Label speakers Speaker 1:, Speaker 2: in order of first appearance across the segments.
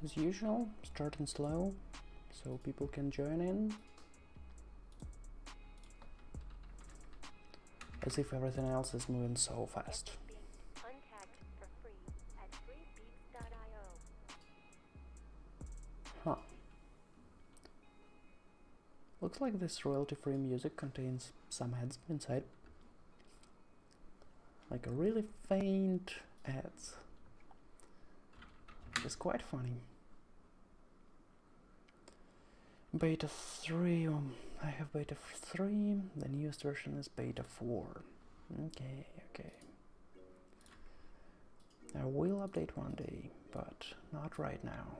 Speaker 1: As usual, starting slow so people can join in. As if everything else is moving so fast. Huh. Looks like this royalty-free music contains some ads inside. Like a really faint ads. It's quite funny. Beta 3, I have beta 3, the newest version is beta 4. Okay. I will update one day, but not right now.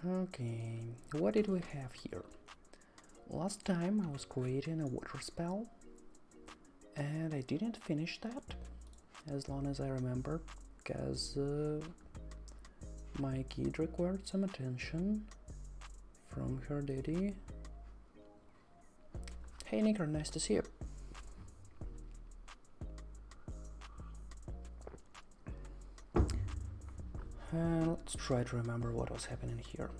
Speaker 1: Okay, what did we have here? Last time I was creating a water spell, and I didn't finish that, as long as I remember, because my kid required some attention from her daddy. Hey Nicker, nice to see you. Let's try to remember what was happening here.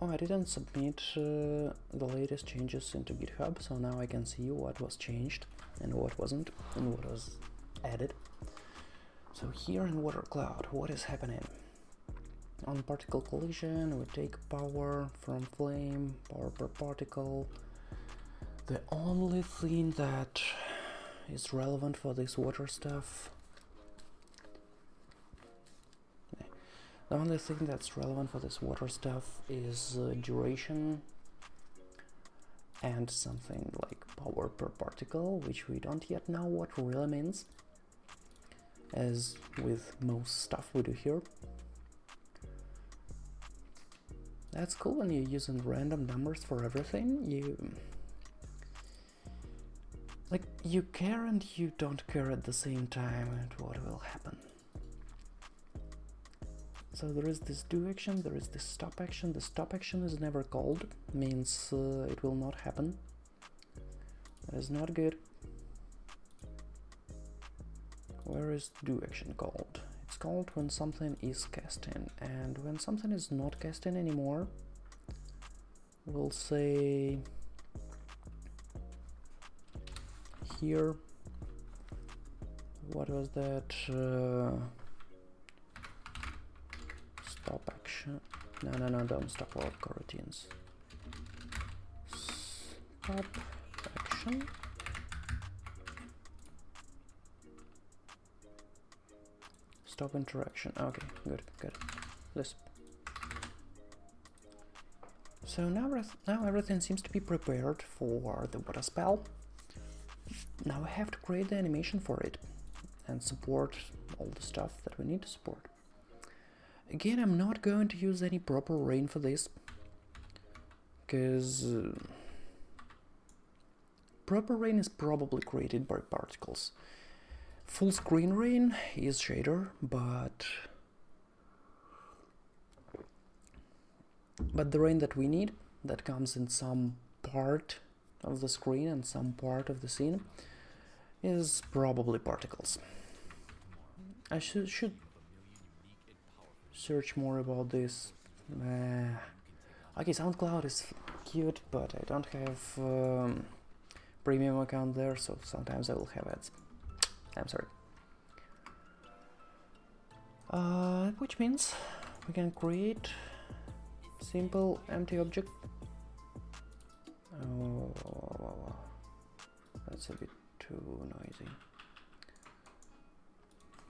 Speaker 1: Oh, I didn't submit the latest changes into GitHub, so now I can see what was changed and what wasn't, and what was added. So here in Water Cloud, what is happening? On particle collision, we take power from flame, power per particle. The only thing that is relevant for this water stuff, the only thing that's relevant for this water stuff is duration and something like power per particle, which we don't yet know what really means, as with most stuff we do here. That's cool when you're using random numbers for everything. You care and you don't care at the same time and what will happen. So there is this do action, there is this stop action. The stop action is never called, means it will not happen. That is not good. Where is do action called? It's called when something is casting, and when something is not casting anymore, we'll say here, what was that? Stop action. No, don't stop all coroutines. Stop action. Stop interaction. Okay, good. This. So now everything seems to be prepared for the water spell. Now I have to create the animation for it and support all the stuff that we need to support. Again, I'm not going to use any proper rain for this, because proper rain is probably created by particles. Full screen rain is shader, but the rain that we need, that comes in some part of the screen and some part of the scene, is probably particles. I should search more about this. Okay, SoundCloud is cute, but I don't have premium account there, so sometimes I will have ads. I'm sorry. Which means we can create simple empty object. Oh, that's a bit too noisy.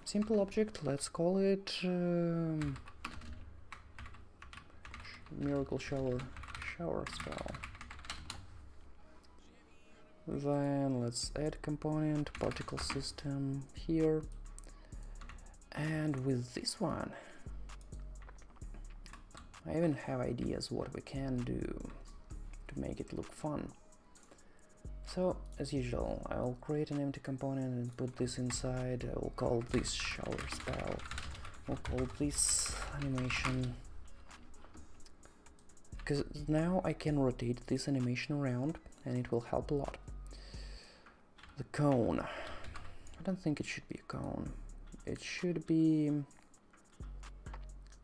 Speaker 1: Simple object, let's call it miracle shower spell. Then let's add component, particle system here, and with this one I even have ideas what we can do to make it look fun. So, as usual, I'll create an empty component and put this inside. I will call this shower spell. I'll call this animation. Because now I can rotate this animation around and it will help a lot. The cone. don't think it should be a cone. It should be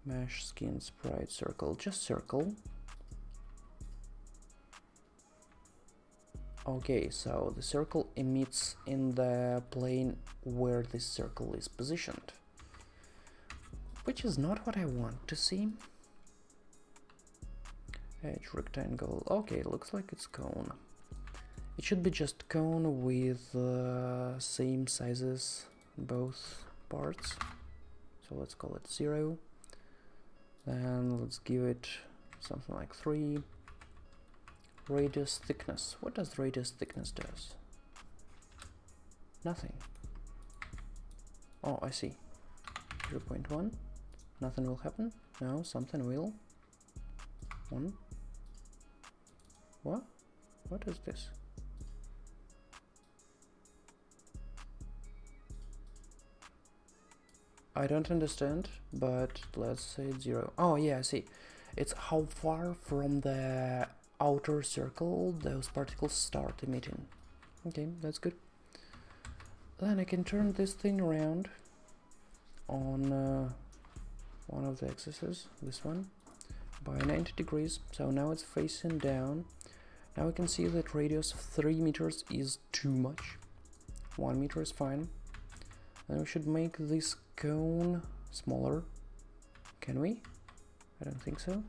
Speaker 1: mesh skin sprite circle, just circle. Okay, so the circle emits in the plane where this circle is positioned, which is not what I want to see. Edge rectangle. Okay, looks like it's cone. It should be just cone with same sizes both parts. So let's call it 0. Then let's give it something like 3. Radius thickness. What does radius thickness does? Nothing. Oh, I see. 0.1. Nothing will happen. No, something will. 1. What? What is this? I don't understand, but let's say it's 0. Oh yeah, I see. It's how far from the outer circle those particles start emitting. Okay, that's good. Then I can turn this thing around on one of the axes, this one, by 90 degrees. So now it's facing down. Now we can see that radius of 3 meters is too much. 1 meter is fine. Then we should make this cone smaller. Can we? I don't think so.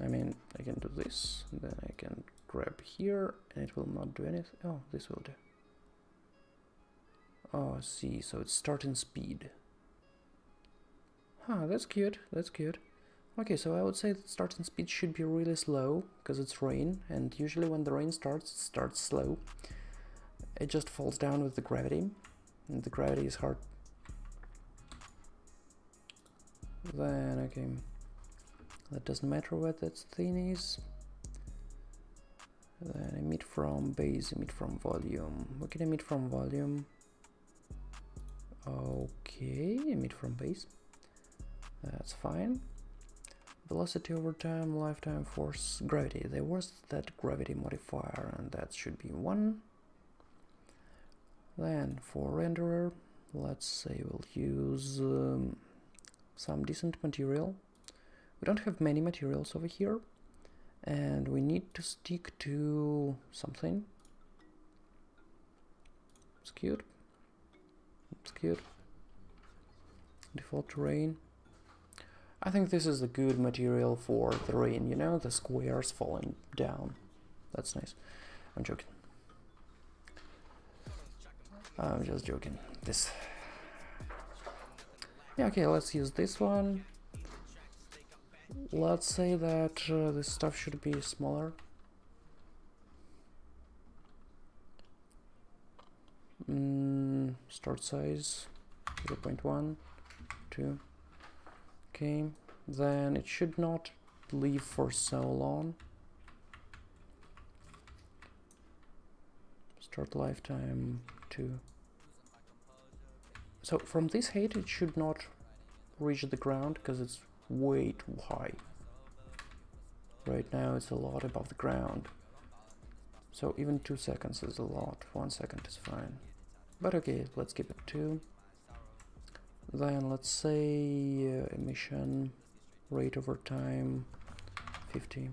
Speaker 1: I mean, I can do this, and then I can grab here, and it will not do anything. Oh, this will do. Oh, see, so it's starting speed. Huh, that's cute, that's cute. Okay, so I would say that starting speed should be really slow, because it's rain, and usually when the rain starts, it starts slow. It just falls down with the gravity, and the gravity is hard. Then, okay, that doesn't matter what that thing is. Then emit from base, emit from volume. We can emit from volume. Okay, emit from base. That's fine. Velocity over time, lifetime, force, gravity. There was that gravity modifier, and that should be 1. Then for renderer, let's say we'll use some decent material. We don't have many materials over here, and we need to stick to something. It's cute. It's cute. Default terrain. I think this is a good material for the rain, you know, the squares falling down. That's nice. I'm joking. I'm just joking. This. Yeah, okay, let's use this one. Let's say that this stuff should be smaller. Start size 0.1, 2. Okay, then it should not leave for so long. Start lifetime 2. So from this height it should not reach the ground because it's way too high. Right now it's a lot above the ground. So even 2 seconds is a lot. 1 second is fine. But okay, let's keep it 2. Then let's say emission rate over time 50.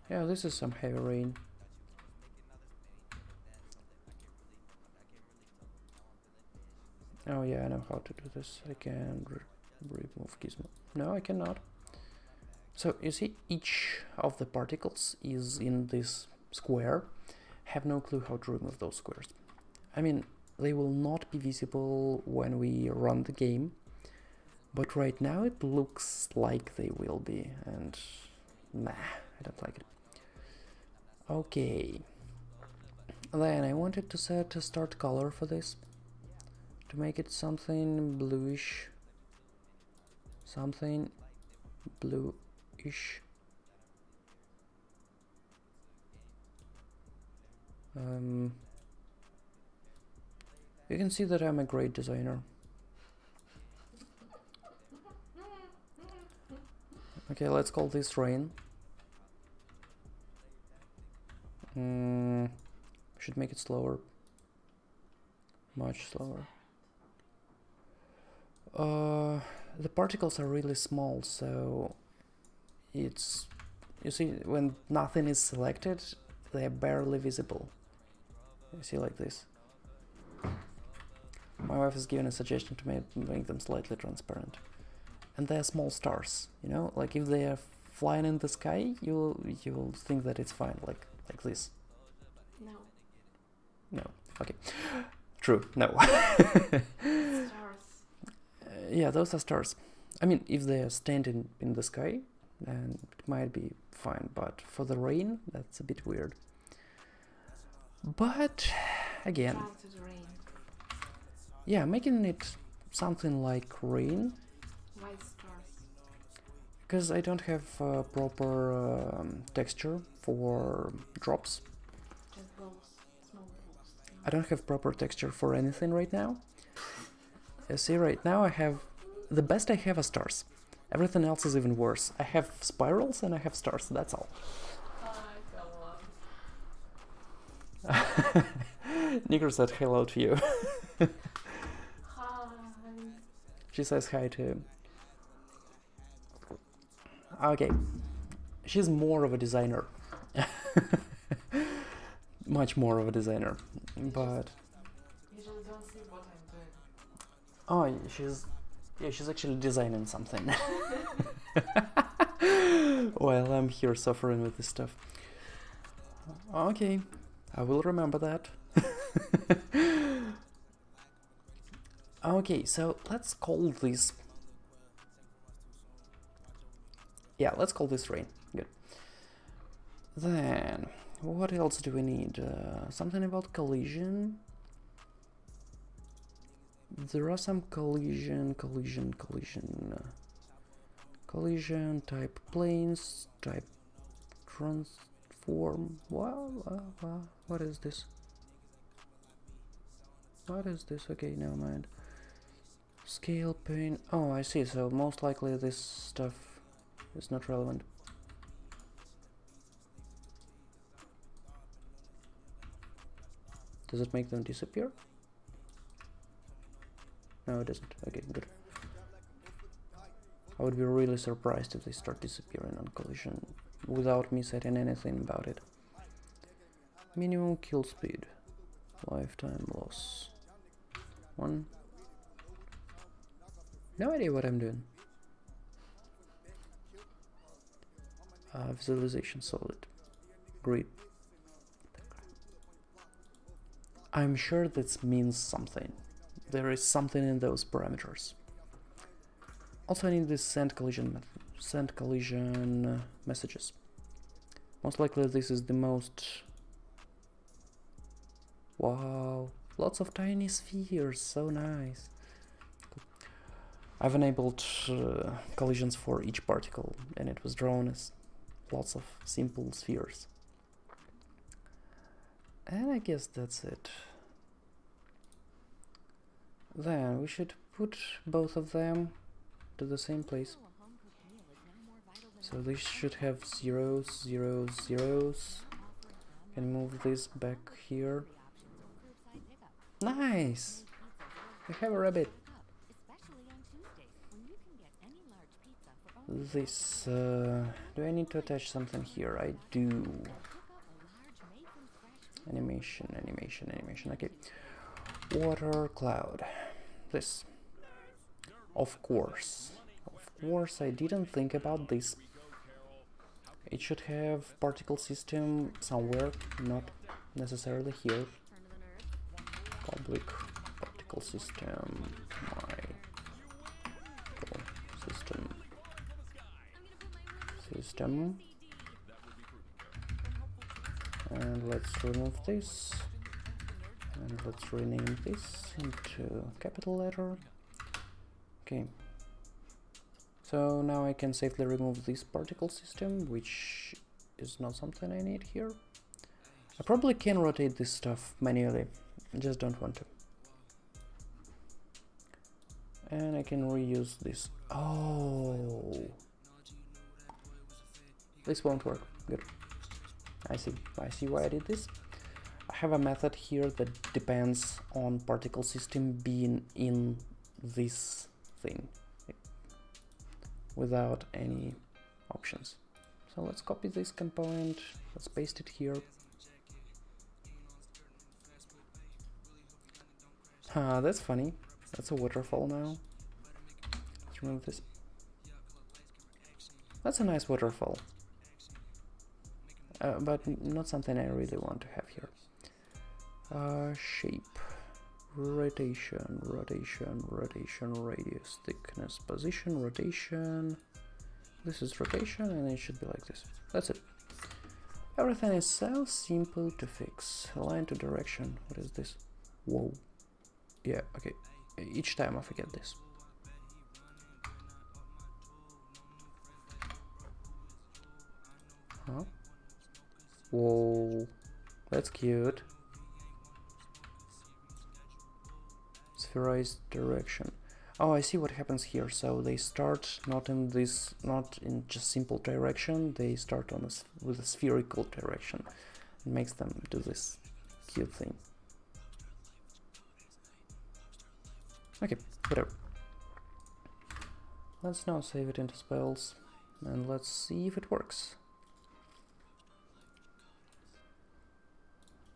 Speaker 1: Yeah, this is some heavy rain. Oh yeah, I know how to do this. I can remove gizmo. No, I cannot. So you see, each of the particles is in this square. Have no clue how to remove those squares. I mean, they will not be visible when we run the game, but right now it looks like they will be, and nah, I don't like it. Okay, then I wanted to set a start color for this, to make it something bluish, something bluish. You can see that I'm a great designer. Okay, let's call this rain. Should make it slower. Much slower. The particles are really small, so it's... You see, when nothing is selected, they're barely visible. You see, like this. My wife has given a suggestion to make them slightly transparent. And they're small stars, you know? Like, if they are flying in the sky, you'll think that it's fine, like this.
Speaker 2: No.
Speaker 1: No. Okay. True. No.
Speaker 2: Stars.
Speaker 1: Yeah, those are stars. I mean, if they are standing in the sky, then it might be fine. But for the rain, that's a bit weird. But again,
Speaker 2: Try to the rain.
Speaker 1: yeah, making it something like rain.
Speaker 2: White stars.
Speaker 1: Because I don't have proper texture for drops.
Speaker 2: Just balls. Small balls.
Speaker 1: I don't have proper texture for anything right now. You see, right now I have... The best I have are stars. Everything else is even worse. I have spirals and I have stars, that's all. Nigger said hello to you.
Speaker 2: Hi.
Speaker 1: She says hi too. Okay. She's more of a designer. Much more of a designer. But...
Speaker 2: You just don't see what I'm doing.
Speaker 1: Oh, she's actually designing something. While I'm here suffering with this stuff. Okay, I will remember that. Okay, so let's call this... Yeah, let's call this rain. Good. Then, what else do we need? Something about collision. There are some collision type planes, type transform. What is this? What is this? Okay, never mind. Scale pane. Oh, I see. So most likely this stuff is not relevant. Does it make them disappear? No, it doesn't. Okay, good. I would be really surprised if they start disappearing on collision without me setting anything about it. Minimum kill speed. Lifetime loss. 1. No idea what I'm doing. Visualization solid. Great. I'm sure that means something. There is something in those parameters. Also, I need this send collision messages. Most likely this is the most... Wow, lots of tiny spheres, so nice. I've enabled collisions for each particle, and it was drawn as lots of simple spheres. And I guess that's it. Then we should put both of them to the same place. So this should have zeros, zeros, zeros. Can move this back here. Nice! We have a rabbit. This, do I need to attach something here? I do. Animation, animation, animation, okay. Water, cloud. This. Of course, I didn't think about this. It should have particle system somewhere, not necessarily here. Public particle system, system. And let's remove this. And let's rename this into capital letter. Okay. So now I can safely remove this particle system, which is not something I need here. I probably can rotate this stuff manually, I just don't want to. And I can reuse this. Oh, this won't work. Good. I see why I did this. I have a method here that depends on particle system being in this thing without any options. So let's copy this component, let's paste it here. That's funny. That's a waterfall now. Let's remove this. That's a nice waterfall. But not something I really want to have here. Shape. Rotation, rotation, rotation, radius, thickness, position, rotation. This is rotation and it should be like this. That's it. Everything is so simple to fix. Align to direction. What is this? Whoa. Yeah, okay. Each time I forget this. Huh? Whoa. That's cute. Spheroid direction. Oh, I see what happens here. So they start not in just simple direction. They start on with a spherical direction. It makes them do this cute thing. Okay, whatever. Let's now save it into spells and let's see if it works.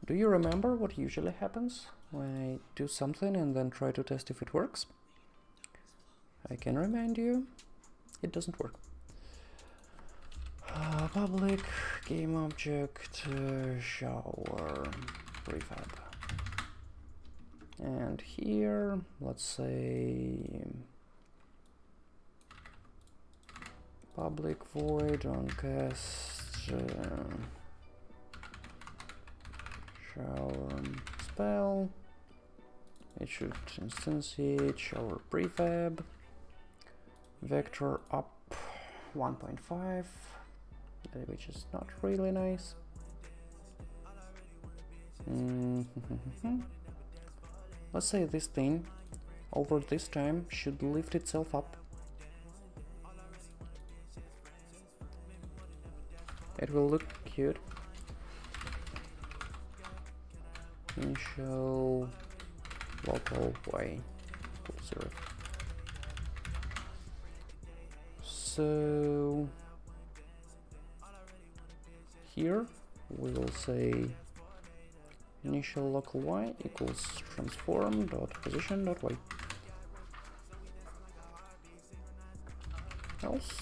Speaker 1: Do you remember what usually happens when I do something and then try to test if it works? I can remind you, it doesn't work. Public, game object, shower, prefab. And here, let's say public void on cast shower spell. It should instantiate shower prefab. Vector up 1.5, which is not really nice. Let's say this thing over this time should lift itself up. It will look cute. Initial local y equals 0. So here we will say initial local y equals transform dot position dot y. Else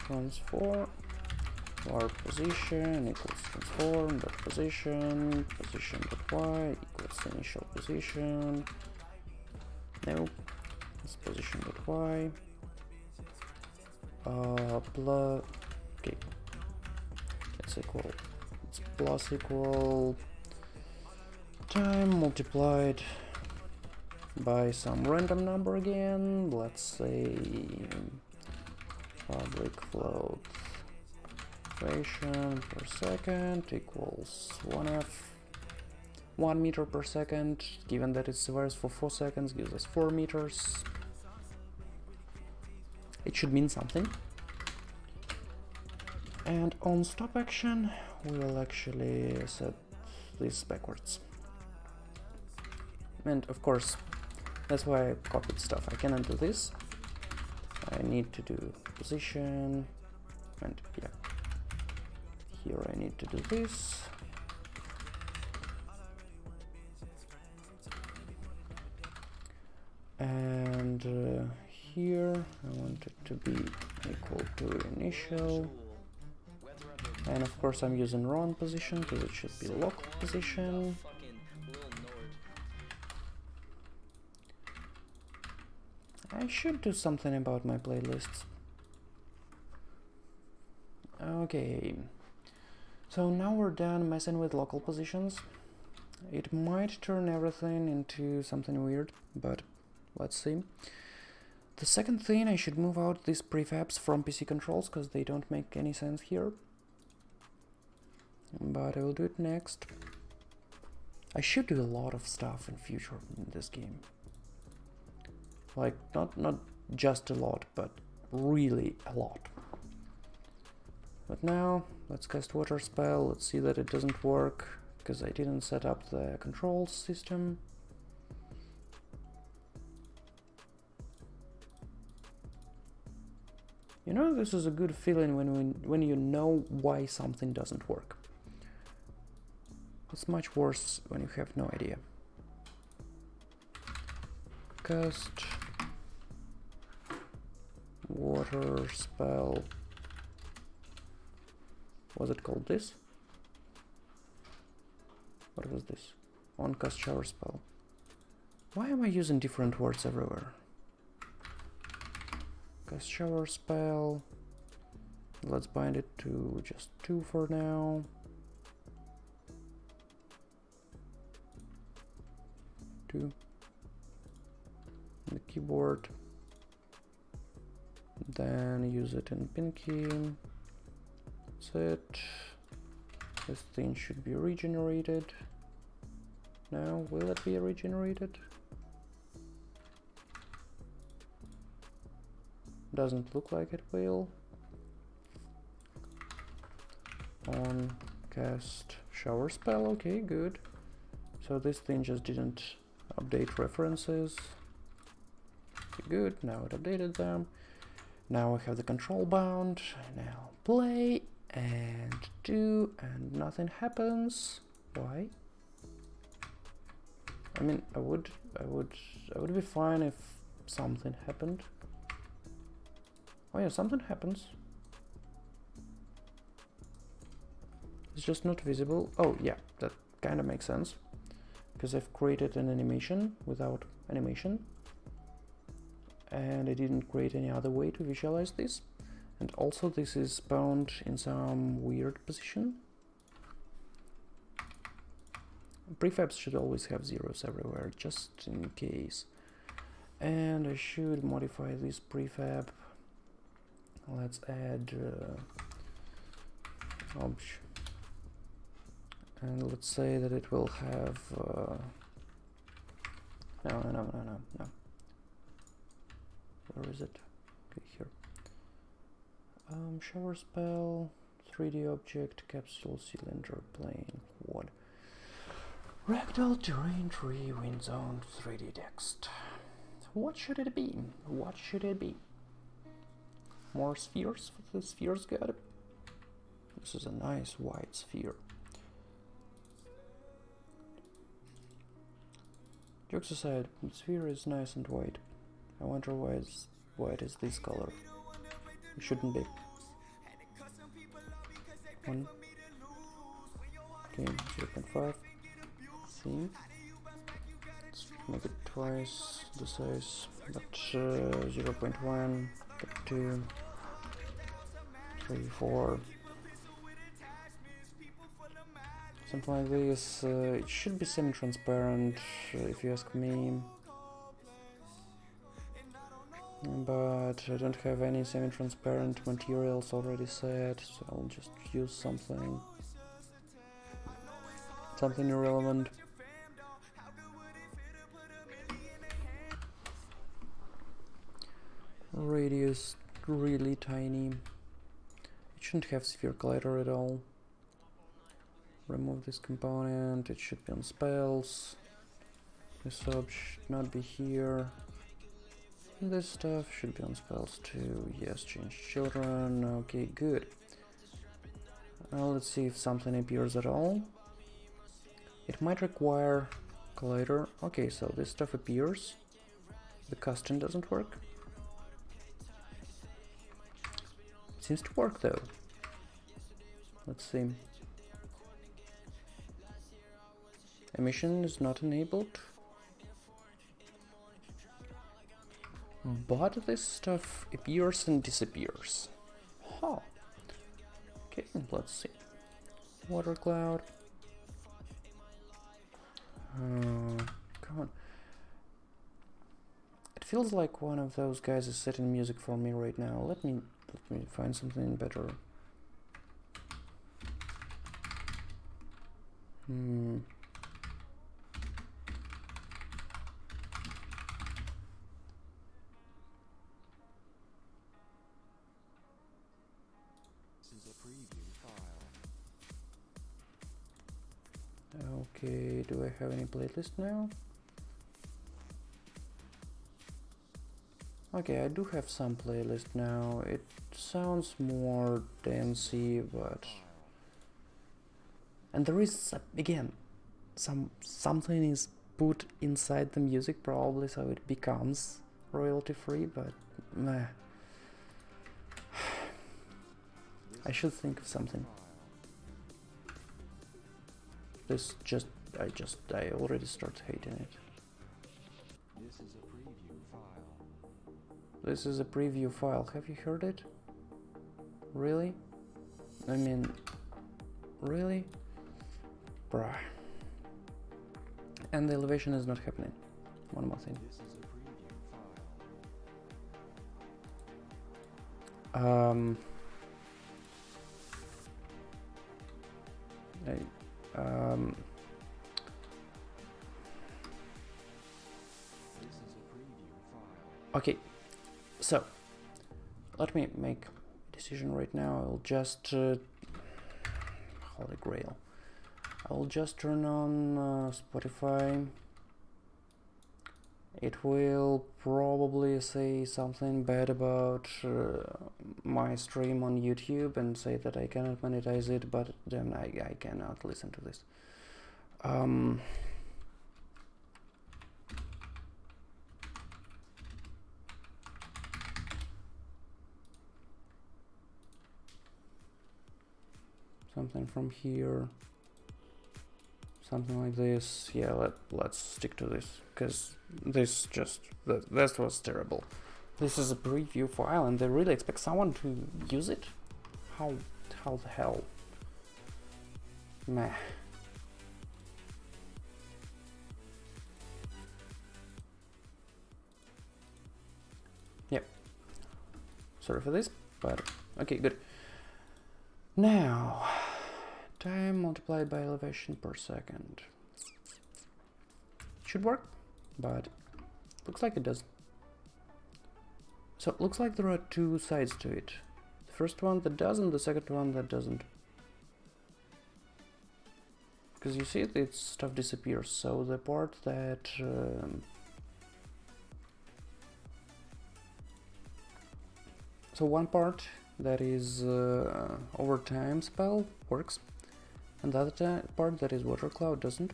Speaker 1: transform our position equals transform dot position dot y equals initial position. No, it's position dot y. Plus, okay, it's plus equal time multiplied by some random number again. Let's say public float iteration per second equals 1 meter per second. Given that it survives for 4 seconds, gives us 4 meters. It should mean something. And on stop action, we will actually set this backwards. And of course, that's why I copied stuff. I cannot do this. I need to do position, and yeah, here I need to do this. And here I want it to be equal to initial, and of course I'm using wrong position because it should be local position. I should do something about my playlists. Okay, so now we're done messing with local positions. It might turn everything into something weird, but let's see. The second thing, I should move out these prefabs from PC controls because they don't make any sense here. But I will do it next. I should do a lot of stuff in future in this game. Like, not just a lot, but really a lot. But now, Let's cast water spell. Let's see that it doesn't work because I didn't set up the control system. You know, this is a good feeling when you know why something doesn't work. It's much worse when you have no idea. Cast water spell. Was it called this? What was this? On cast shower spell. Why am I using different words everywhere? Cast shower spell. Let's bind it to just 2 for now. 2. The keyboard. Then use it in pinky. That's it. This thing should be regenerated. Now, will it be regenerated? Doesn't look like it will. On cast shower spell, okay, good. So this thing just didn't update references. Okay, good, now it updated them. Now we have the control bound. Now play and do, and nothing happens. Why? I mean, I would be fine if something happened. Oh yeah, something happens. It's just not visible. Oh yeah, that kind of makes sense. Because I've created an animation without animation. And I didn't create any other way to visualize this. And also this is bound in some weird position. Prefabs should always have zeros everywhere, just in case. And I should modify this prefab. Let's add obj, and let's say that it will have no. Where is it? Okay, here. Shower spell, 3D object, capsule, cylinder, plane, quad, rectal, terrain, tree, wind zone, 3D text. What should it be? What should it be? More spheres for the spheres god. This is a nice white sphere. Jokes aside, the sphere is nice and white. I wonder why it is this color. It shouldn't be. 1. Okay, 0.5. See? Let's make it twice the size, but 0.1, 2, 3, 4. Something like this. It should be semi-transparent, if you ask me. But I don't have any semi-transparent materials already set, so I'll just use something irrelevant. Radius really tiny. It shouldn't have sphere collider at all. Remove this component. It should be on spells. This sub should not be here. This stuff should be on spells too. Yes, change children. Okay, good. Let's see if something appears at all. It might require collider. Okay, so this stuff appears. The custom doesn't work. It seems to work though. Let's see. Emission is not enabled. But this stuff appears and disappears. Huh. Okay, let's see. Water cloud. Come on. It feels like one of those guys is setting music for me right now. Let me find something better.
Speaker 3: This is a preview file.
Speaker 1: Okay, do I have any playlist now? Okay, I do have some playlist now. It sounds more dancey, but... And there is, again, something is put inside the music probably, so it becomes royalty free, but meh. I should think of something. This just, I already start hating it. This is a preview file. Have you heard it? Really? I mean, really? Bruh. And the elevation is not happening. One more thing. Okay, so let me make a decision right now. I'll just Holy Grail. I'll just turn on Spotify. It will probably say something bad about my stream on YouTube and say that I cannot monetize it, but then I cannot listen to this. Something from here. Something like this. Yeah, let's stick to this, because this just that was terrible. This is a preview file and they really expect someone to use it? How the hell? Meh. Yep. Sorry for this, but okay, good. Now, time multiplied by elevation per second. Should work, but looks like it does. So it looks like there are two sides to it. The first one that does and the second one that doesn't. Because you see its stuff disappears, so the part that so one part that is overtime spell works, and the other part that is water cloud doesn't.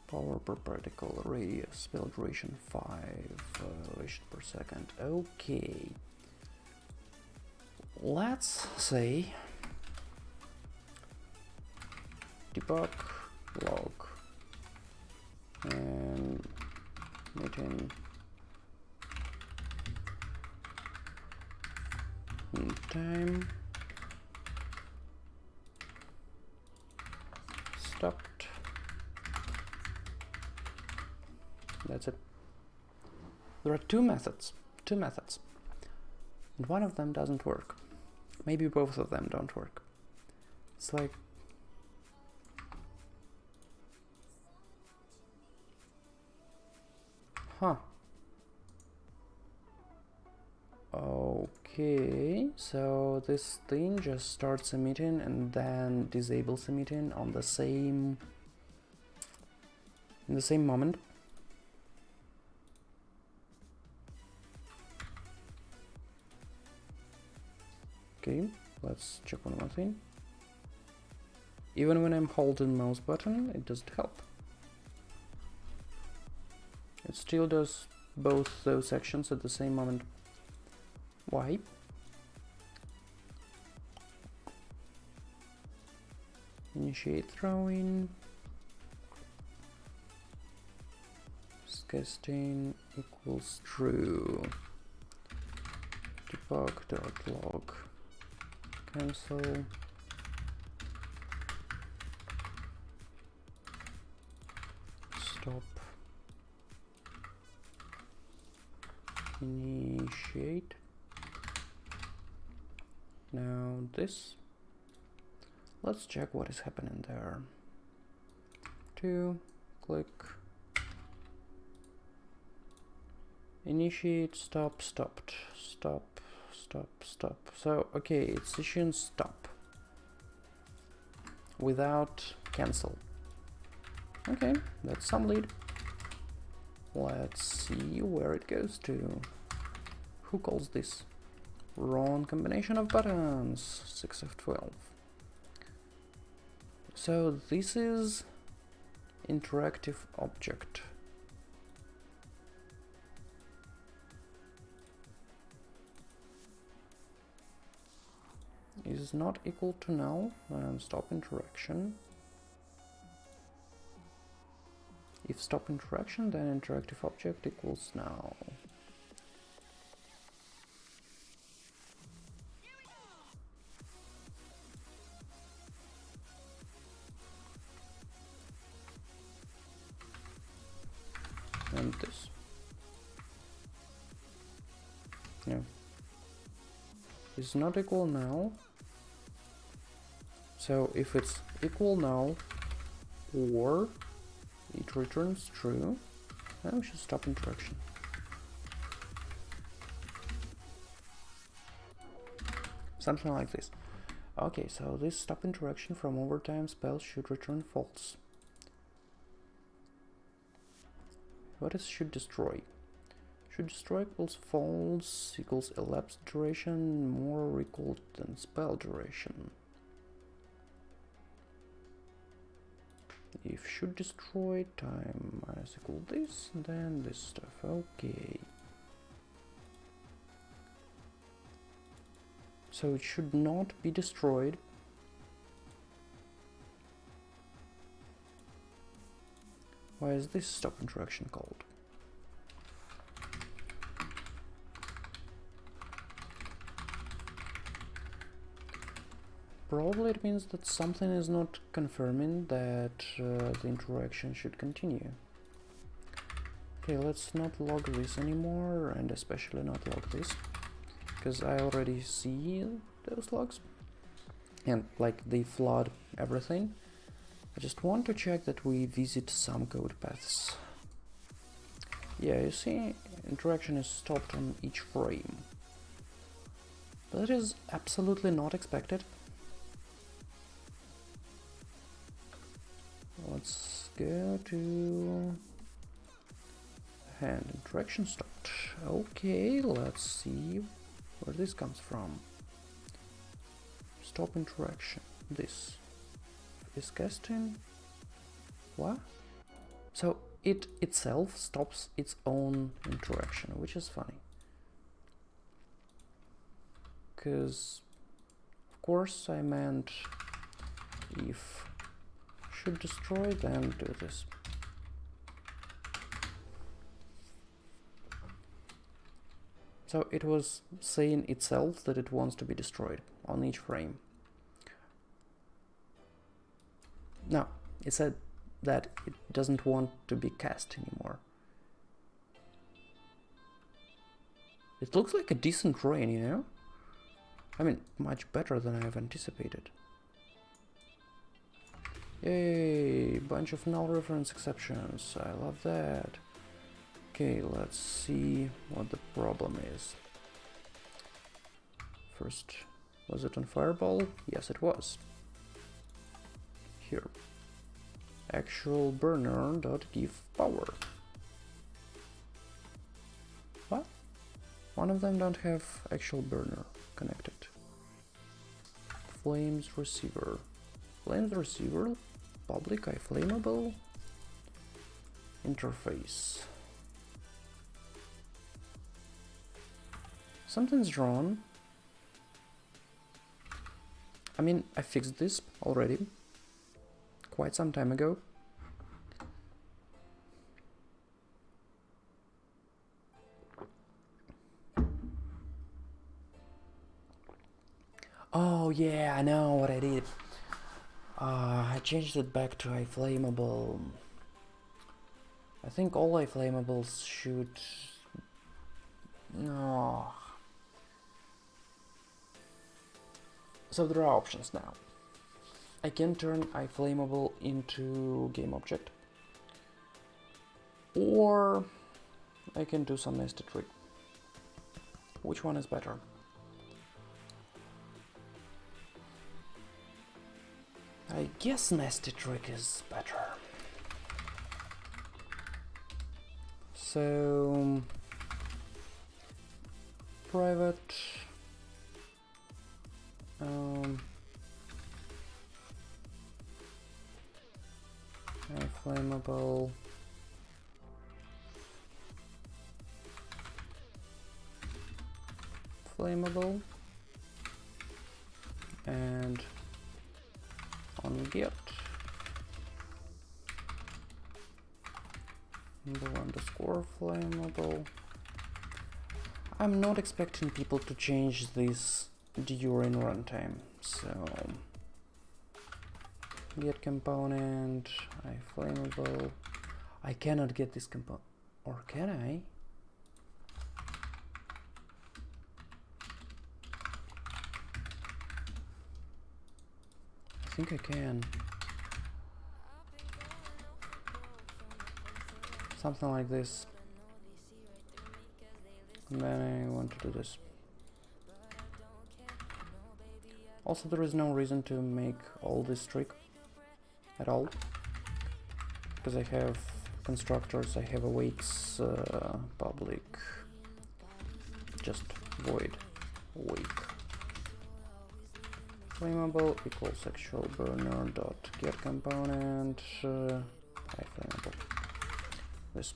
Speaker 1: Power per particle, radius, spell duration 5, elevation per second. Okay. Let's say debug log and meeting time stopped. That's it. There are two methods, and one of them doesn't work. Maybe both of them don't work. It's like, huh. Okay, so this thing just starts emitting and then disables emitting on the same, in the same moment. Okay, let's check one more thing. Even when I'm holding mouse button, it doesn't help. It still does both those actions at the same moment. Why? Initiate throwing. Casting equals true. Debug.log. Cancel. Stop. Initiate. Now this. Let's check what is happening there. 2, click. Initiate, stop, stopped, stop, stop, stop. So, okay, it's issuing stop without cancel. Okay, that's some lead. Let's see where it goes to. Who calls this? Wrong combination of buttons. 6 of 12. So this is interactive object. Is not equal to null, and stop interaction. If stop interaction, then interactive object equals null. And this. No. Is not equal null. So if it's equal null or it returns true, then we should stop interaction. Something like this. Okay, so this stop interaction from overtime spell should return false. What is should destroy? Should destroy equals false equals elapsed duration more recalled than spell duration. If should destroy time minus equal this, then this stuff. Okay. So it should not be destroyed. Why is this stop interaction called? Probably it means that something is not confirming that the interaction should continue. Okay, let's not log this anymore, and especially not log this, because I already see those logs, and like they flood everything. I just want to check that we visit some code paths. Yeah, you see, interaction is stopped on each frame. That is absolutely not expected. Let's go to hand interaction stopped. Okay, let's see where this comes from. Stop interaction. This is casting. What? So it itself stops its own interaction, which is funny. Because of course I meant if should destroy, then do this. So it was saying itself that it wants to be destroyed on each frame. Now, it said that it doesn't want to be cast anymore. It looks like a decent rain, you know? I mean, much better than I have anticipated. Yay, bunch of null reference exceptions. I love that. Okay, let's see what the problem is. First, was it on Fireball? Yes, it was. Here. Actual burner dot give power. What? One of them don't have actual burner connected. Flames receiver. Flames receiver. Public iFlammable interface. Something's wrong. I mean, I fixed this already quite some time ago. Oh yeah, I know what I did. I changed it back to iFlammable. I think all iFlammables should... No. So there are options now. I can turn iFlammable into game object, or I can do some nested trick. Which one is better? I guess Nasty Trick is better. So private flammable and on get __ flammable. I'm not expecting people to change this during runtime, so get component flammable. I cannot get this component, or can I? I think I can. Something like this. And then I want to do this. Also, there is no reason to make all this trick at all, because I have constructors, I have awakes, public, just void awake. Flammable equals sexual burner dot get component flammable. This.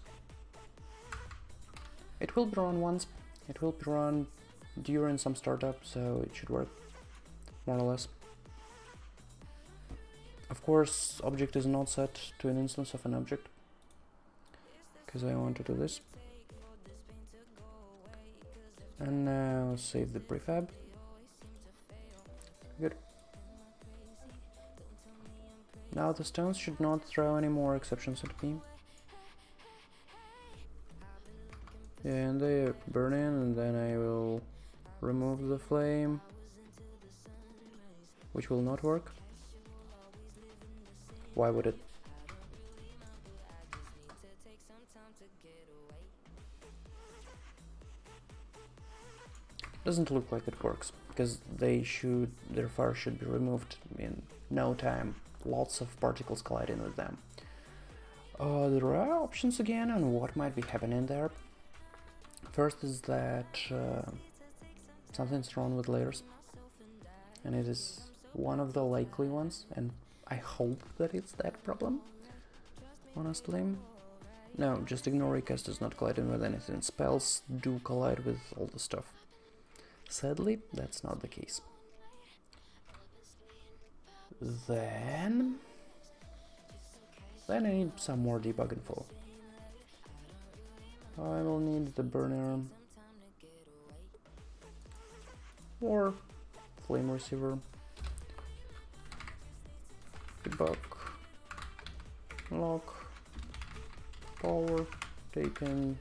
Speaker 1: It will be run once. It will be run during some startup, so it should work more or less. Of course, object is not set to an instance of an object, because I want to do this. And now save the prefab. Good. Now the stones should not throw any more exceptions at me. And they burn in, and then I will remove the flame, which will not work. Why would it? Doesn't look like it works, because their fire should be removed in no time. Lots of particles colliding with them. There are options again on what might be happening there. First is that something's wrong with layers, and it is one of the likely ones, and I hope that it's that problem, honestly. No, just ignore recast is not colliding with anything. Spells do collide with all the stuff. Sadly, that's not the case. Then I need some more debug info. I will need the burner or flame receiver, debug, lock, power taken,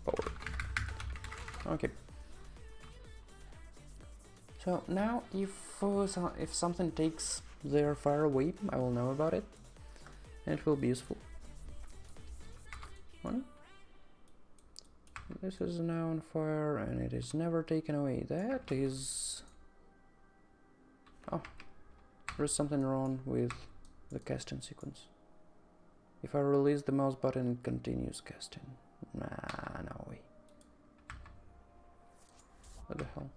Speaker 1: power. Okay. So now if something takes their fire away, I will know about it, and it will be useful. One. This is now on fire, and it is never taken away. That is... Oh, there's something wrong with the casting sequence. If I release the mouse button, it continues casting. Nah, no way. What the hell?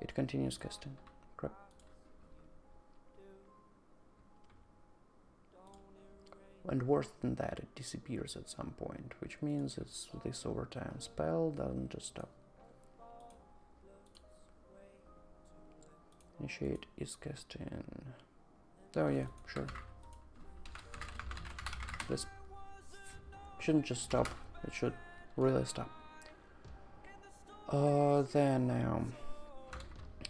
Speaker 1: It continues casting. Crap. And worse than that, it disappears at some point, which means it's this overtime spell doesn't just stop. Initiate is casting. Oh yeah, sure. This shouldn't just stop, it should really stop. Then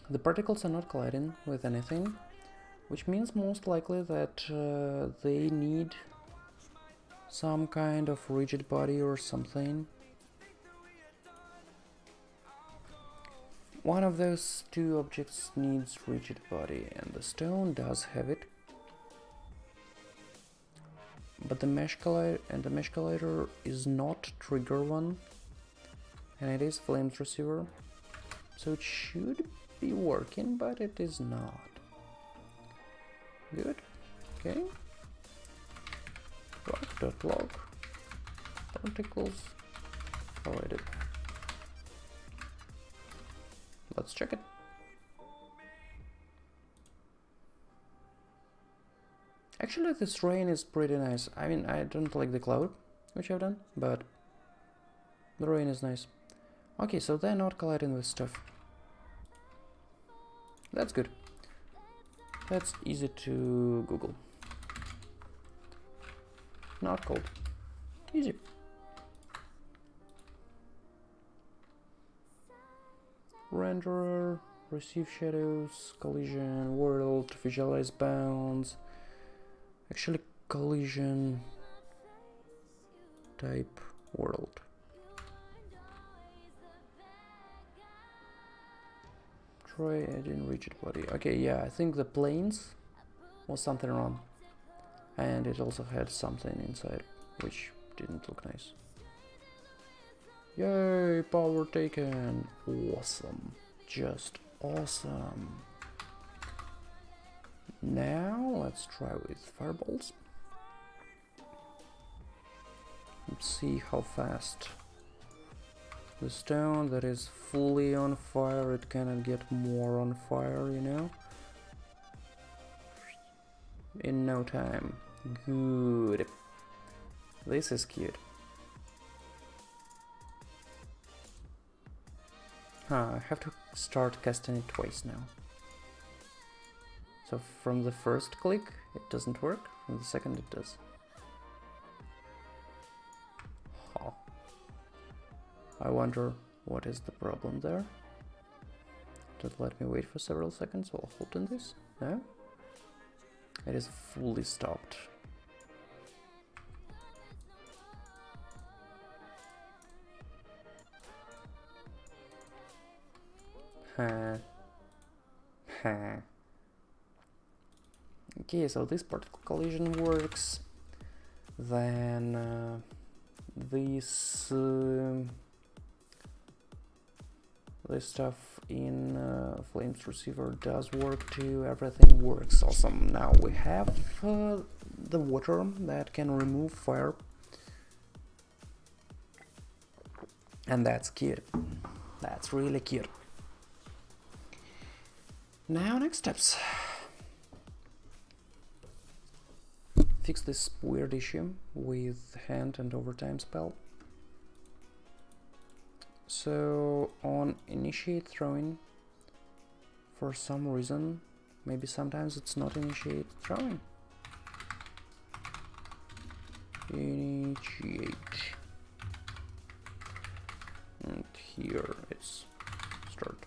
Speaker 1: the particles are not colliding with anything, which means most likely that they need some kind of rigid body or something. One of those two objects needs rigid body, and the stone does have it. But the mesh collider is not trigger one, and it is flames receiver, so it should be working, but it is not. Good. Okay. Rock.log particles avoided. Let's check it. Actually, this rain is pretty nice. I mean, I don't like the cloud, which I've done, but the rain is nice. Okay, so they're not colliding with stuff. That's good. That's easy to Google. Not cold. Easy. Renderer, receive shadows, collision, world, visualize bounds. Actually, collision type world. Try, I didn't reach it, buddy. Okay, yeah, I think the planes was something wrong. And it also had something inside, which didn't look nice. Yay, power taken. Awesome. Just awesome. Now, let's try with fireballs. Let's see how fast the stone that is fully on fire, it cannot get more on fire, you know? In no time. Good. This is cute. I have to start casting it twice now. So from the first click it doesn't work, from the second it does. Huh. I wonder what is the problem there. Just let me wait for several seconds while holding this. No? It is fully stopped. Huh. Huh. Okay, so this particle collision works. Then this stuff in Flames Receiver does work too. Everything works awesome. Now we have the water that can remove fire, and that's cute. That's really cute. Now next steps. Fix this weird issue with hand and overtime spell. So on initiate throwing, for some reason, maybe sometimes it's not initiate throwing. Initiate. And here it's start.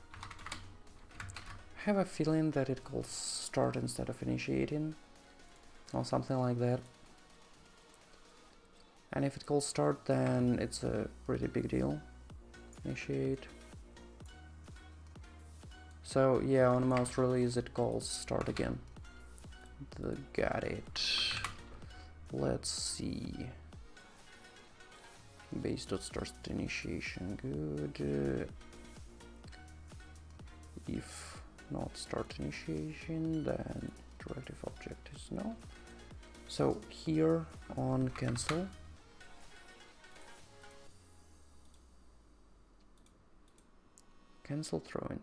Speaker 1: I have a feeling that it calls start instead of initiating, or something like that. And if it calls start, then it's a pretty big deal. Initiate. So yeah, on mouse release it calls start again. Got it. Let's see. Base.start initiation, good. If not start initiation, then directive object is no. So here on cancel, cancel throwing.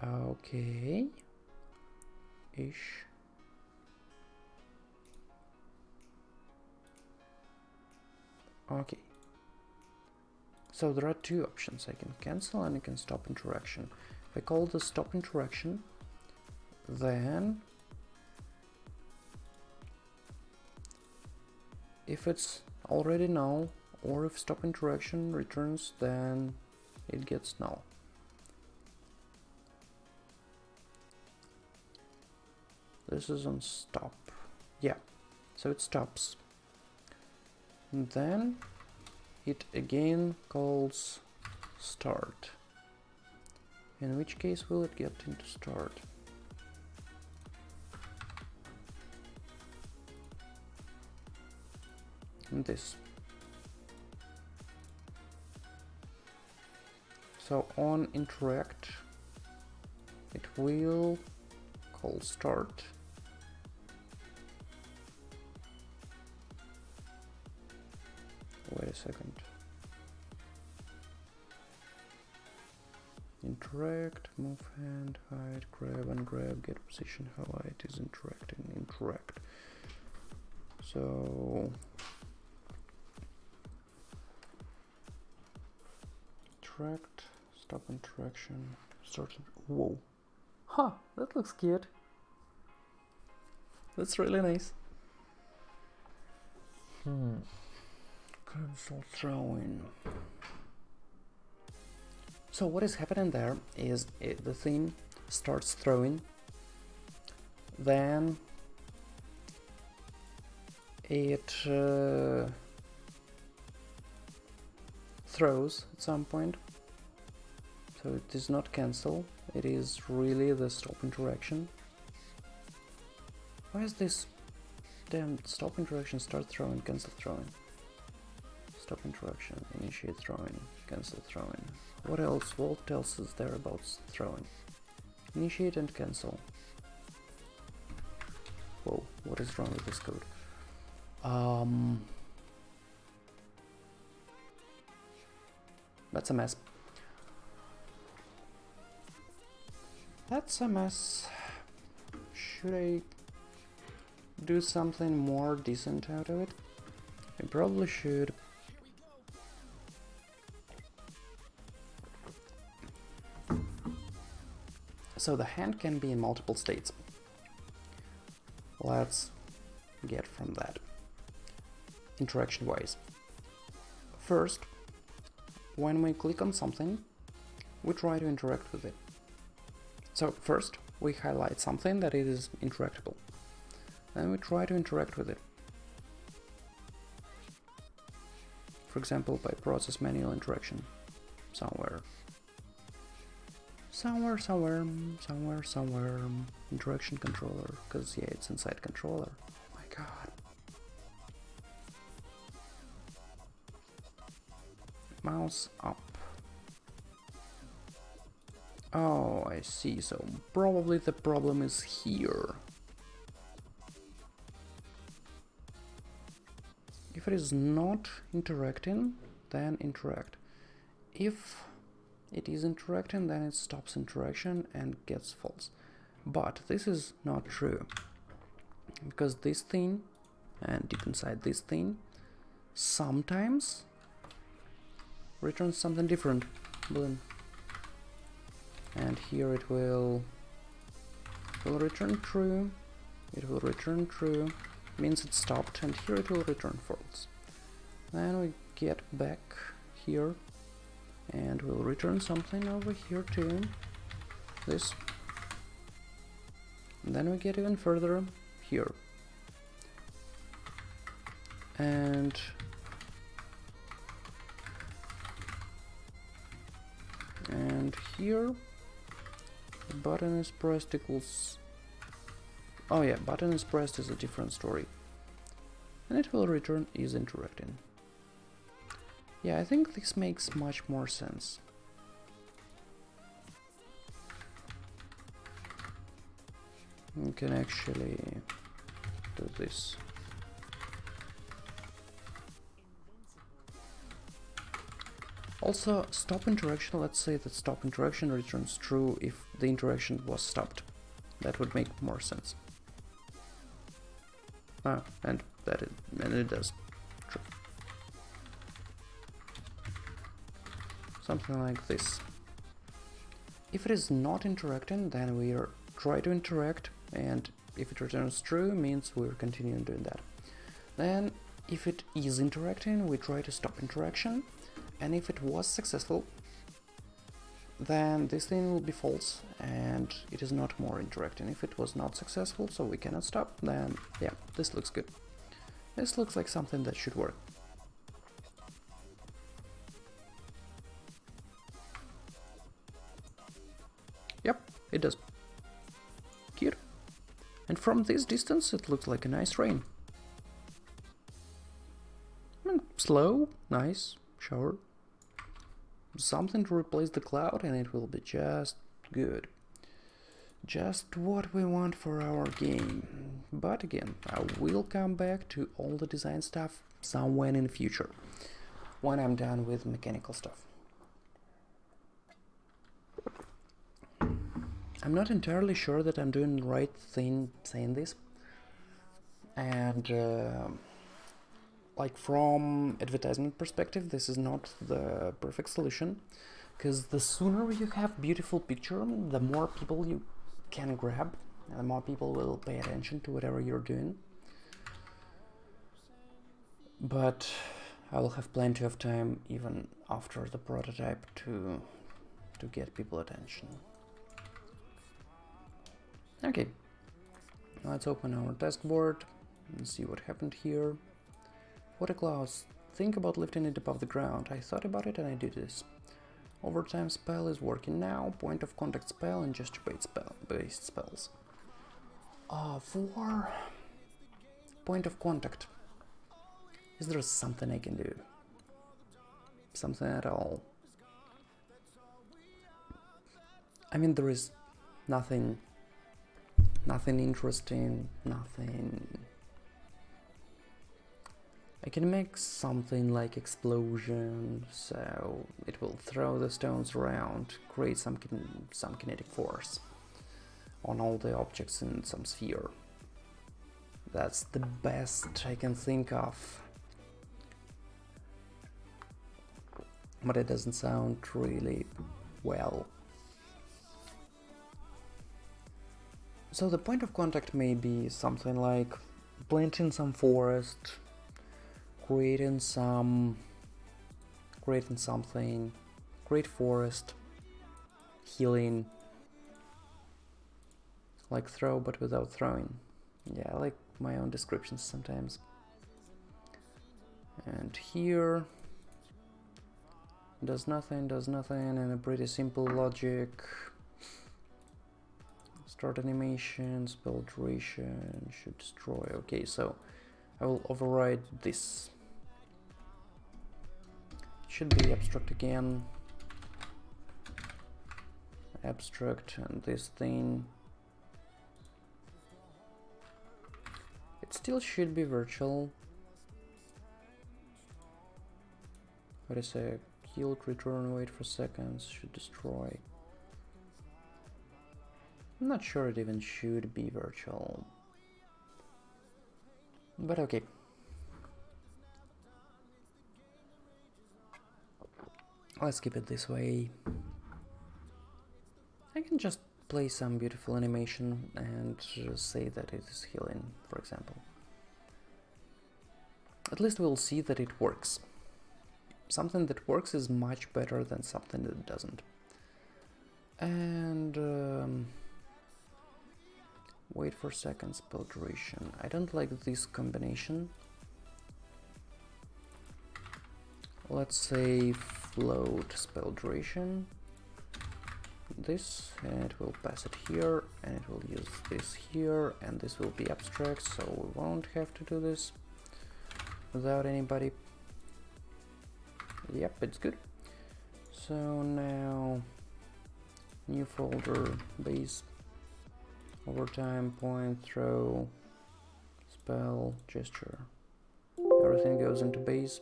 Speaker 1: Okay. Ish. Okay. So there are two options. I can cancel and I can stop interaction. If I call the stop interaction, then if it's already null, or if stop interaction returns, then it gets null. This is on stop. Yeah, so it stops. And then it again calls start. In which case will it get into start? And this. So on interact, it will call start. Wait a second. Interact, move hand, hide, grab, ungrab, get position, how it is interacting, interact. So interact, stop interaction, start. Whoa. Huh, that looks cute. That's really nice. Cancel throwing. So what is happening there is the thing starts throwing, then it throws at some point, so it is not cancel, it is really the stop interaction. Why is this damn stop interaction, start throwing, cancel throwing? Stop interaction, initiate throwing, cancel throwing. What else is there about throwing? Initiate and cancel. Whoa, what is wrong with this code? That's a mess. That's a mess. Should I do something more decent out of it? I probably should. So the hand can be in multiple states. Let's get from that. Interaction-wise. First, when we click on something, we try to interact with it. So first, we highlight something that it is interactable. Then we try to interact with it. For example, by process manual interaction. Somewhere. Interaction controller, because yeah, it's inside controller. Oh my god. Mouse up. Oh, I see, so probably the problem is here. If it is not interacting, then interact. If it is interacting, then it stops interaction and gets false. But this is not true, because this thing, and deep inside this thing, sometimes returns something different. Boom. And here it will return true, it will return true, means it stopped, and here it will return false. Then we get back here, and we'll return something over here too, this. And then we get even further here. And here, button is pressed equals, oh yeah, button is pressed is a different story. And it will return is interacting. Yeah, I think this makes much more sense. You can actually do this. Also, stop interaction, let's say that stop interaction returns true if the interaction was stopped. That would make more sense. And it does. True. Something like this. If it is not interacting, then we try to interact, and if it returns true, means we're continuing doing that. Then, if it is interacting, we try to stop interaction, and if it was successful, then this thing will be false, and it is not more interacting. If it was not successful, so we cannot stop, then yeah, this looks good. This looks like something that should work. Yep, it does. Cute. And from this distance, it looks like a nice rain. Slow, nice, shower. something to replace the cloud and it will be just good. Just what we want for our game. But again, I will come back to all the design stuff somewhere in the future, when I'm done with mechanical stuff. I'm not entirely sure that I'm doing the right thing saying this. And like from advertisement perspective, this is not the perfect solution, because the sooner you have beautiful picture, the more people you can grab, and the more people will pay attention to whatever you're doing. But I will have plenty of time even after the prototype to get people attention. Okay, let's open our task board and see what happened here. Water clouds. Think about lifting it above the ground. I thought about it and I did this. Overtime spell is working now. Point of contact spell and gesture based spells. For point of contact, is there something I can do? Something at all? I mean, there is nothing interesting, nothing. I can make something like explosion, so it will throw the stones around, create some kinetic force on all the objects in some sphere. That's the best I can think of. But it doesn't sound really well. So the point of contact may be something like planting some forest, creating something, great forest, healing, like throw but without throwing. Yeah, I like my own descriptions sometimes. And here does nothing, and a pretty simple logic. Start animation, spell duration, should destroy. Okay, so I will override this. Should be abstract again. Abstract, and this thing. It still should be virtual. What is a killed, return, wait for seconds, should destroy. I'm not sure it even should be virtual. But okay. Let's keep it this way. I can just play some beautiful animation and say that it is healing, for example. At least we'll see that it works. Something that works is much better than something that doesn't. And wait for seconds, spell duration. I don't like this combination. Let's say float spell duration. This, and it will pass it here, and it will use this here, and this will be abstract, so we won't have to do this without anybody. Yep, it's good. So now new folder, base, overtime, point, throw, spell, gesture. Everything goes into base.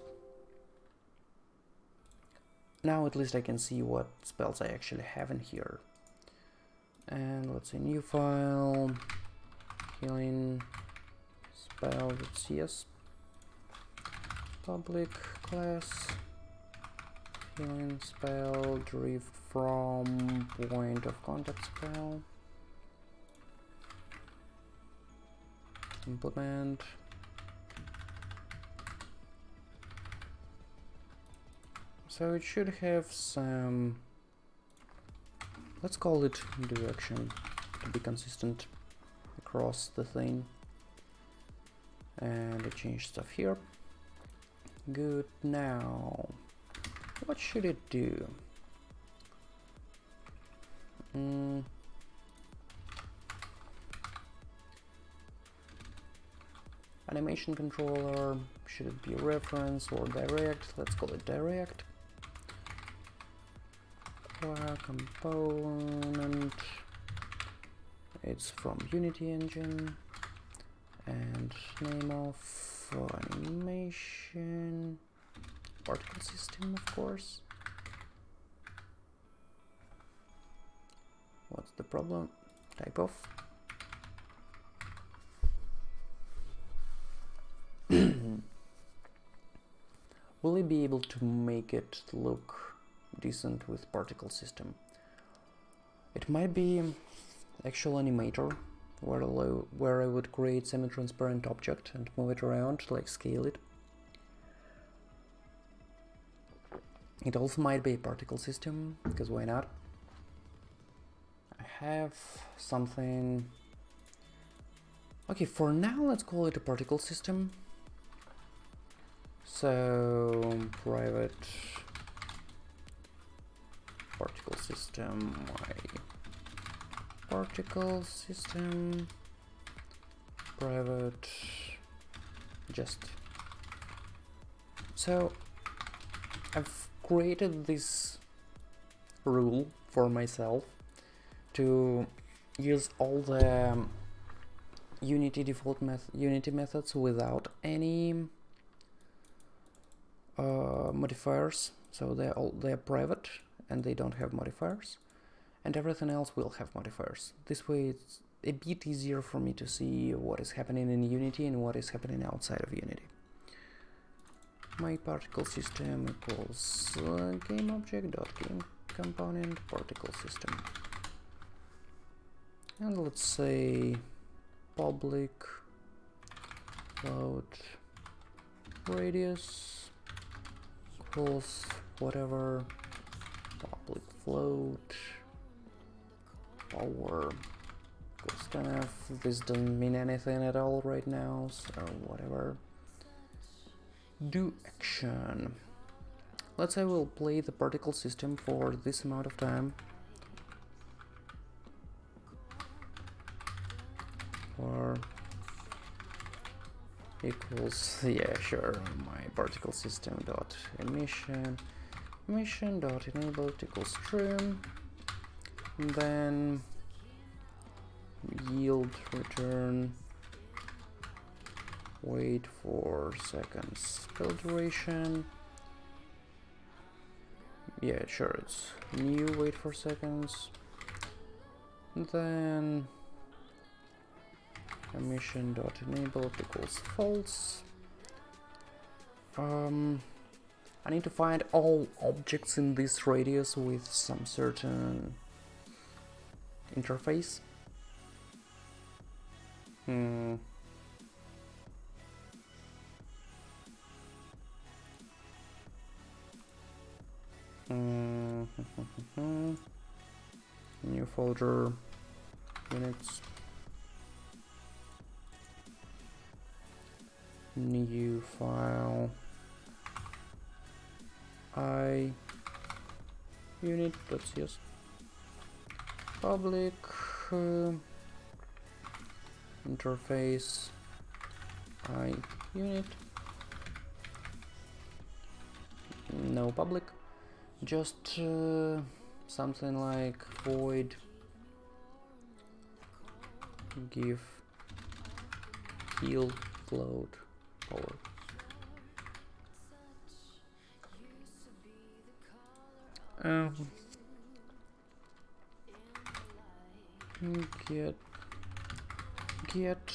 Speaker 1: Now at least I can see what spells I actually have in here. And let's say new file, healing, spell.cs, public class, healing spell derived from point of contact spell, implement. So it should have some, let's call it direction to be consistent across the thing. And I changed stuff here. Good. Now, what should it do? Animation controller, should it be reference or direct? Let's call it direct. Where component, it's from Unity engine, and name of animation, particle system, of course. What's the problem? Type of. Will I be able to make it look decent with particle system? It might be actual animator, where I would create semi-transparent object and move it around, like scale it. It also might be a particle system, because why not? I have something. Okay, for now let's call it a particle system. So private particle system, particle system, private, just. So I've created this rule for myself to use all the Unity default Unity methods without any modifiers. So they're private and they don't have modifiers, and everything else will have modifiers. This way it's a bit easier for me to see what is happening in Unity and what is happening outside of Unity. My particle system equals game object dot game component particle system, and let's say public float radius equals whatever public float power equals 10f. This doesn't mean anything at all right now, so whatever. Do action. Let's say we'll play the particle system for this amount of time. Or equals, yeah, sure, my particle system dot emission dot enabled equals stream, and then yield return wait for seconds spell duration. Yeah, sure, it's new wait for seconds, and then emission dot enabled equals false. I need to find all objects in this radius with some certain interface. New folder, units, new file, I unit.cs, public interface I unit, no public, just something like void give heal float power. Get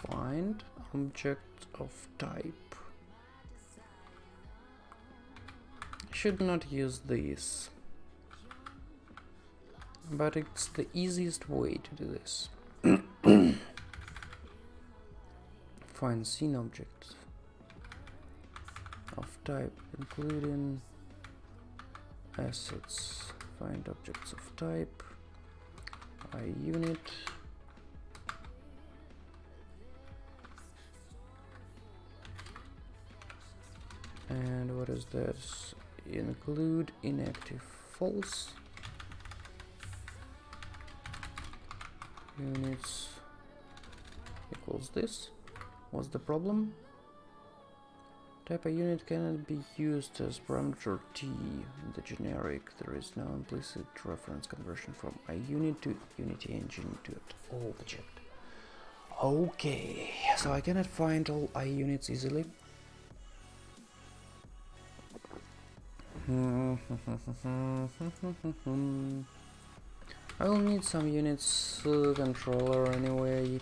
Speaker 1: find object of type. I should not use this, but it's the easiest way to do this. Find scene object of type including assets. Find objects of type I unit, and what is this? Include inactive false units equals this. What's the problem? Type a unit cannot be used as parameter T in the generic. There is no implicit reference conversion from a unit to Unity engine to an object. Okay, so I cannot find all I units easily. I will need some units controller anyway,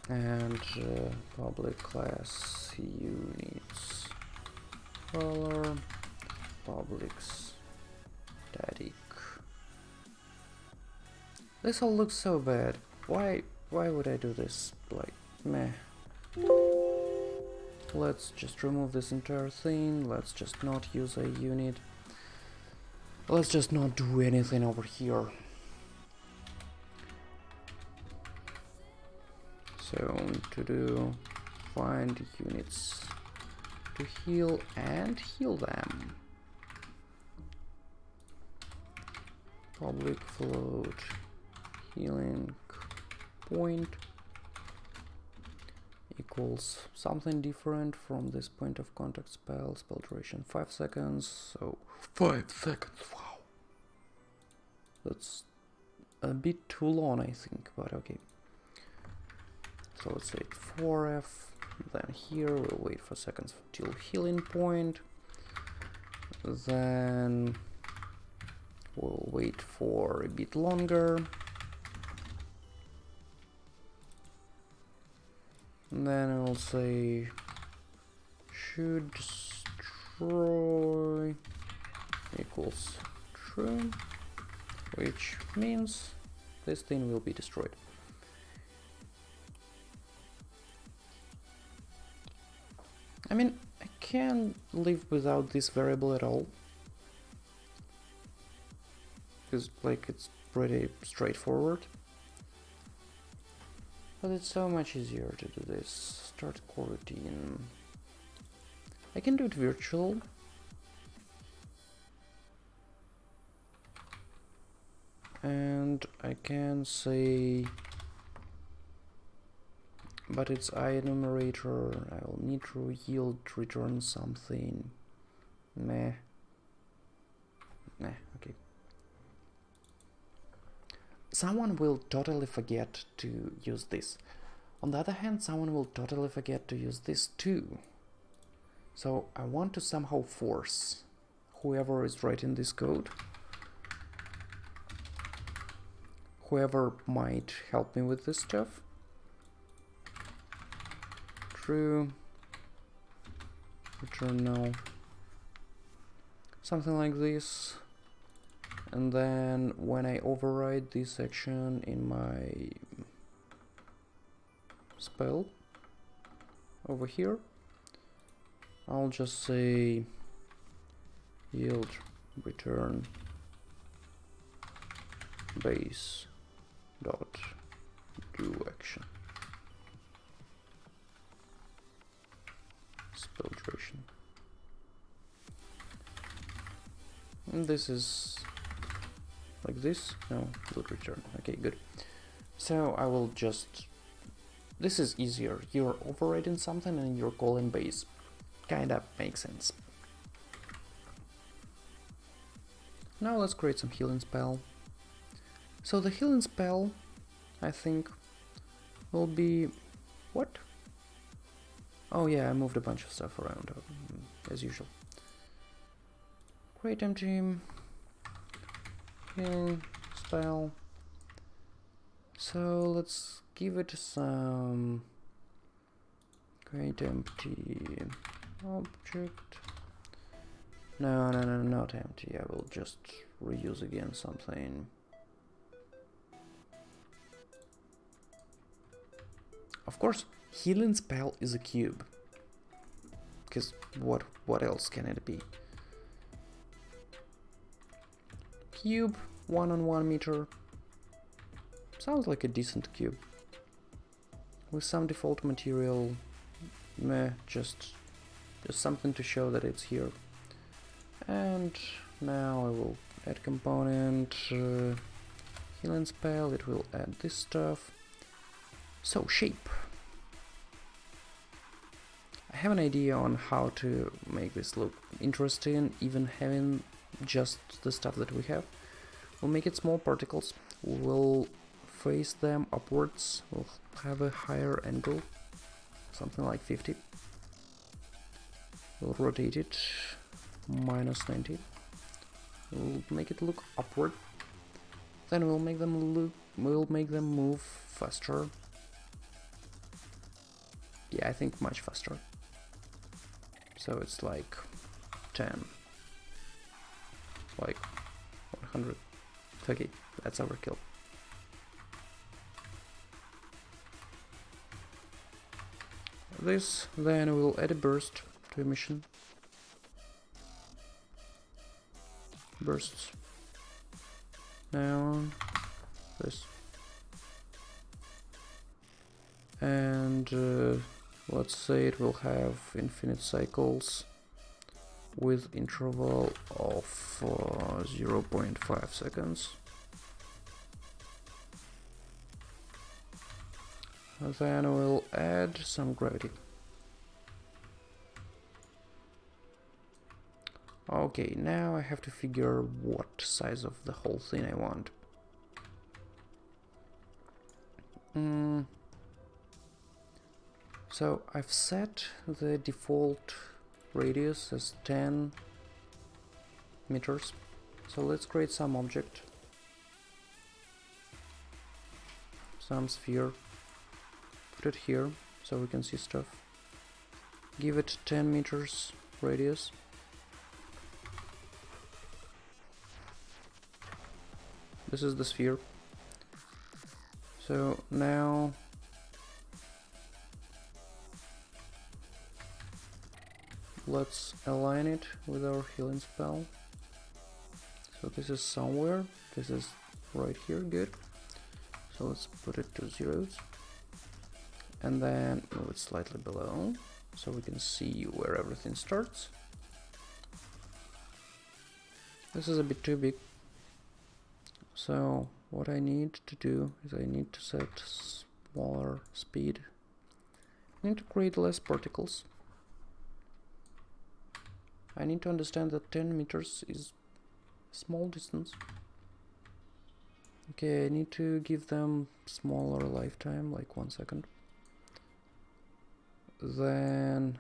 Speaker 1: and public class units controller public static. This all looks so bad. Why would I do this? Like, meh. Let's just remove this entire thing. Let's just not use a unit. Let's just not do anything over here. So to do find units to heal and heal them. Public float healing point equals something different from this point of contact spell duration 5 seconds, so 5 seconds, wow, that's a bit too long I think, but okay. So let's say 4F, then here we'll wait for seconds till healing point, then we'll wait for a bit longer, and then I'll say should destroy equals true, which means this thing will be destroyed. I mean, I can't live without this variable at all, because like it's pretty straightforward. But it's so much easier to do this. Start coroutine. I can do it virtual. And I can say, but it's IEnumerator. I will need to yield return something. Meh. Okay. Someone will totally forget to use this. On the other hand, someone will totally forget to use this too. So I want to somehow force whoever is writing this code, whoever might help me with this stuff, true, return null, something like this. And then when I override this action in my spell over here, I'll just say yield return base dot do action spell duration. And this is like this. No, yield return. Okay, good. So I will just, this is easier. You're overriding something and you're calling base. Kinda makes sense. Now let's create some healing spell. So the healing spell, I think, will be what? Oh yeah, I moved a bunch of stuff around as usual. Create empty healing spell. So let's give it some create empty object. No, not empty. I will just reuse again something. Of course, healing spell is a cube, because what else can it be? Cube, 1 meter. Sounds like a decent cube. With some default material, meh, just something to show that it's here. And now I will add component, healing spell, it will add this stuff. So shape. I have an idea on how to make this look interesting, even having just the stuff that we have. We'll make it small particles, we'll face them upwards, we'll have a higher angle, something like 50. We'll rotate it minus 90. We'll make it look upward. Then we'll make them move faster. Yeah, I think much faster. So it's like 10, like 100. Okay, that's overkill. This, then we'll add a burst to emission. Bursts. Now this. And let's say it will have infinite cycles with interval of 0.5 seconds. Then we'll add some gravity. Okay, now I have to figure what size of the whole thing I want. So I've set the default radius as 10 meters. So let's create some object, some sphere, put it here so we can see stuff. Give it 10 meters radius. This is the sphere. So now let's align it with our healing spell. So this is somewhere, this is right here, good. So let's put it to zeros. And then move it slightly below, so we can see where everything starts. This is a bit too big. So what I need to do is I need to set smaller speed. I need to create less particles. I need to understand that 10 meters is a small distance. Okay, I need to give them smaller lifetime, like 1 second. Then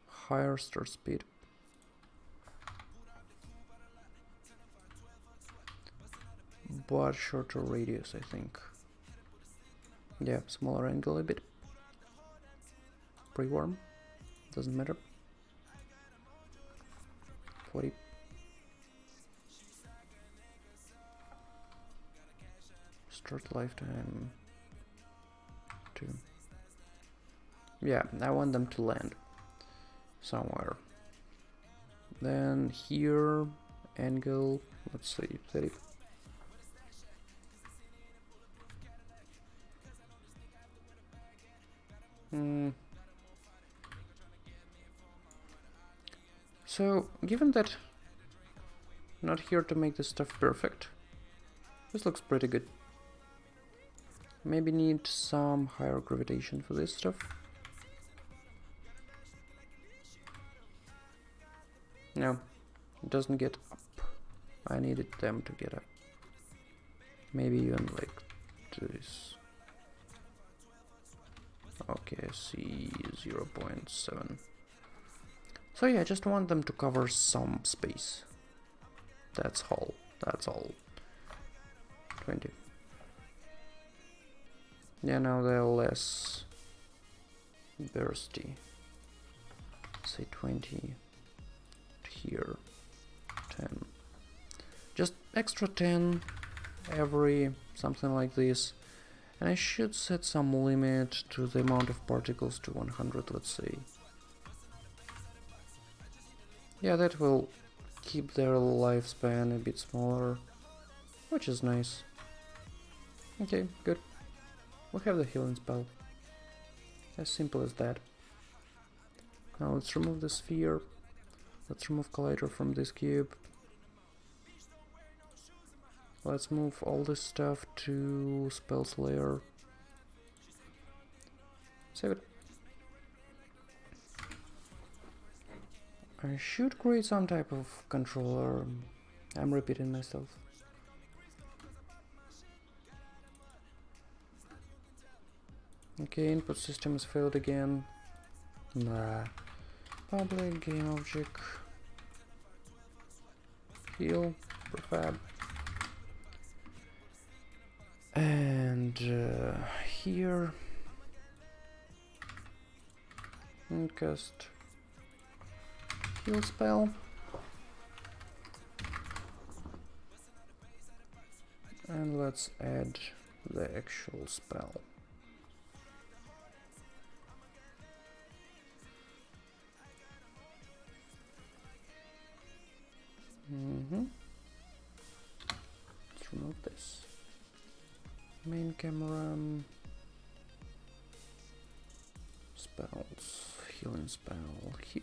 Speaker 1: higher start speed. But shorter radius, I think. Yeah, smaller angle a bit. Pre-warm, doesn't matter. 40. Start lifetime 2. Yeah, I want them to land somewhere. Then here, angle, let's say 30. So, given that I'm not here to make this stuff perfect, this looks pretty good. Maybe need some higher gravitation for this stuff. No, it doesn't get up. I needed them to get up. Maybe even like this. Okay, I see 0.7. So yeah, I just want them to cover some space. That's all. That's all. 20. Yeah, now they're less bursty. Say 20. Here. 10. Just extra 10 every something like this. And I should set some limit to the amount of particles to 100, let's say. Yeah, that will keep their lifespan a bit smaller, which is nice. Okay, good. We have the healing spell. As simple as that. Now let's remove the sphere. Let's remove collider from this cube. Let's move all this stuff to spells layer. Save it. I should create some type of controller. I'm repeating myself. Okay, input system is failed again. Nah. Public game object. Heal. Prefab. And here. And cast heal spell. And let's add the actual spell. Let's remove this. Main camera. Spells. Healing spell here.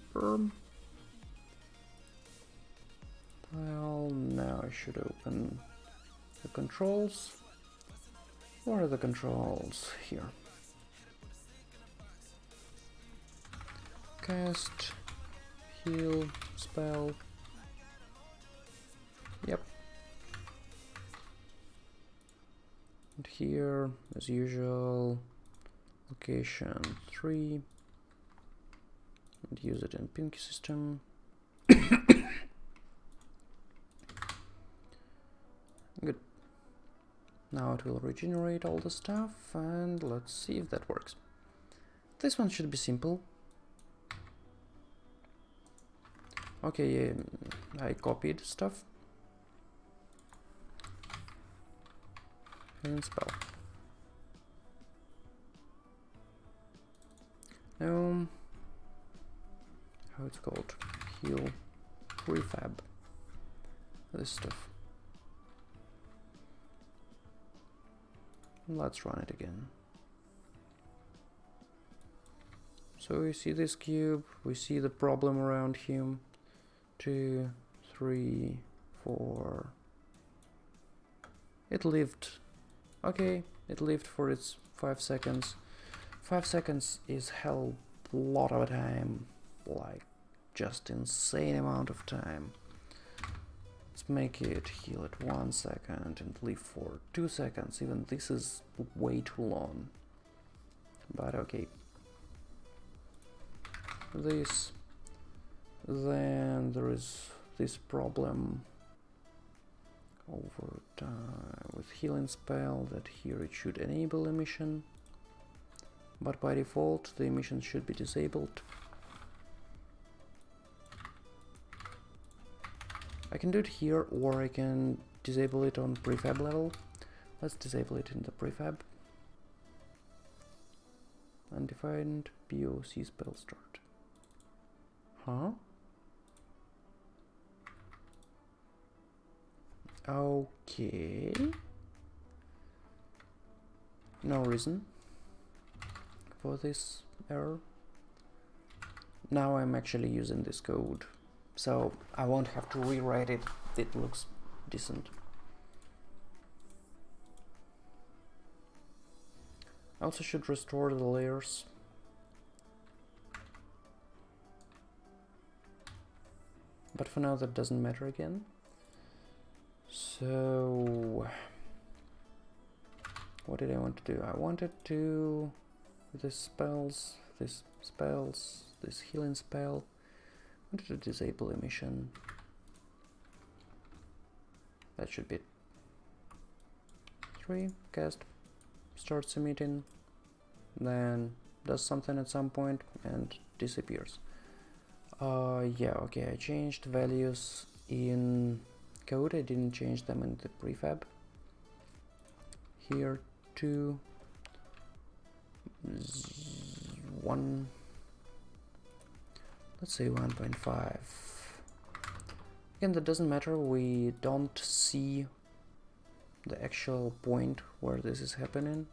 Speaker 1: Well, now I should open the controls. Where are the controls? Here. Cast, heal, spell. Yep. And here, as usual, location 3. And use it in Pinky system. Good. Now it will regenerate all the stuff, and let's see if that works. This one should be simple. Okay, I copied stuff. And spell. Now, how it's called? Heal, prefab. This stuff. Let's run it again. So we see this cube, we see the problem around him. 2, 3, 4. It lived. Okay, it lived for its 5 seconds. 5 seconds is hell lot of time. Like, just insane amount of time. Let's make it heal at 1 second and live for 2 seconds. Even this is way too long. But okay. This. Then there is this problem over time with healing spell that here it should enable emission. But by default the emission should be disabled. I can do it here, or I can disable it on prefab level. Let's disable it in the prefab. Undefined POC spell start. Huh? Okay. No reason for this error. Now I'm actually using this code, so I won't have to rewrite it. It looks decent. I also should restore the layers. But for now that doesn't matter again. So what did I want to do? I wanted to this spells, this healing spell. I wanted to disable emission. That should be it. 3, cast, starts emitting, then does something at some point and disappears. Yeah, okay, I changed values in code, I didn't change them in the prefab. Here 2, 1, let's say 1.5. Again, that doesn't matter, we don't see the actual point where this is happening.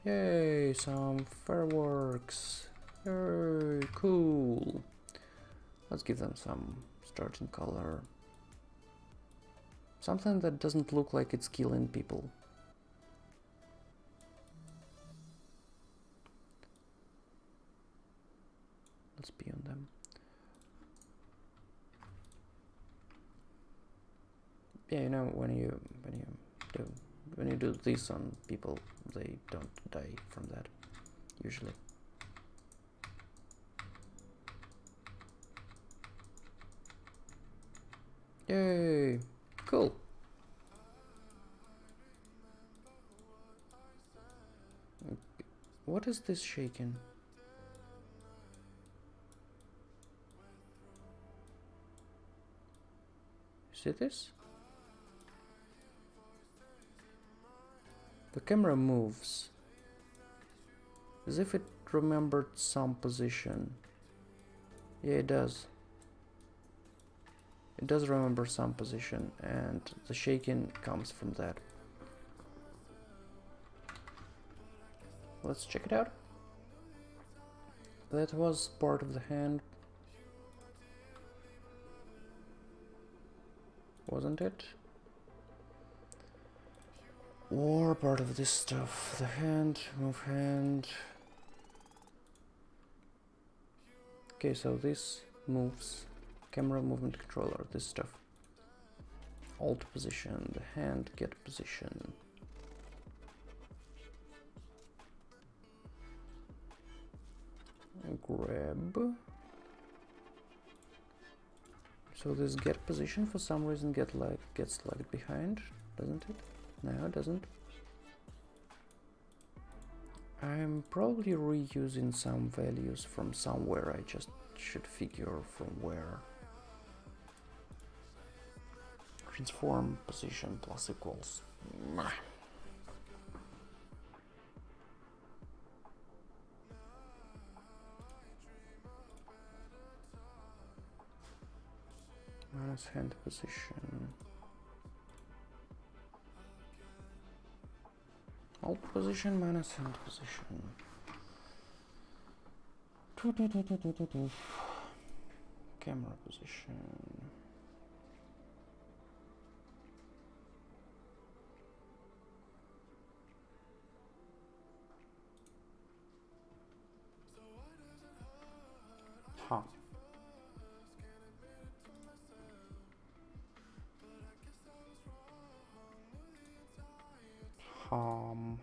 Speaker 1: Yay, some fireworks. Yay, cool. Let's give them some starting color. Something that doesn't look like it's killing people. Let's be on them. Yeah, you know, when you do this on people, they don't die from that usually. Yay! Cool. What is this shaking? See this? The camera moves as if it remembered some position. Yeah, it does. It does remember some position, and the shaking comes from that. Let's check it out. That was part of the hand, wasn't it? Or part of this stuff. The hand, move hand. Okay, so this moves. Camera movement controller, this stuff. Alt position, the hand, get position. Grab. So this get position for some reason gets lagged behind, doesn't it? No, it doesn't. I'm probably reusing some values from somewhere, I just should figure from where. Transform position plus equals. Minus hand position. Alt position minus hand position. Camera position. Huh. Hum.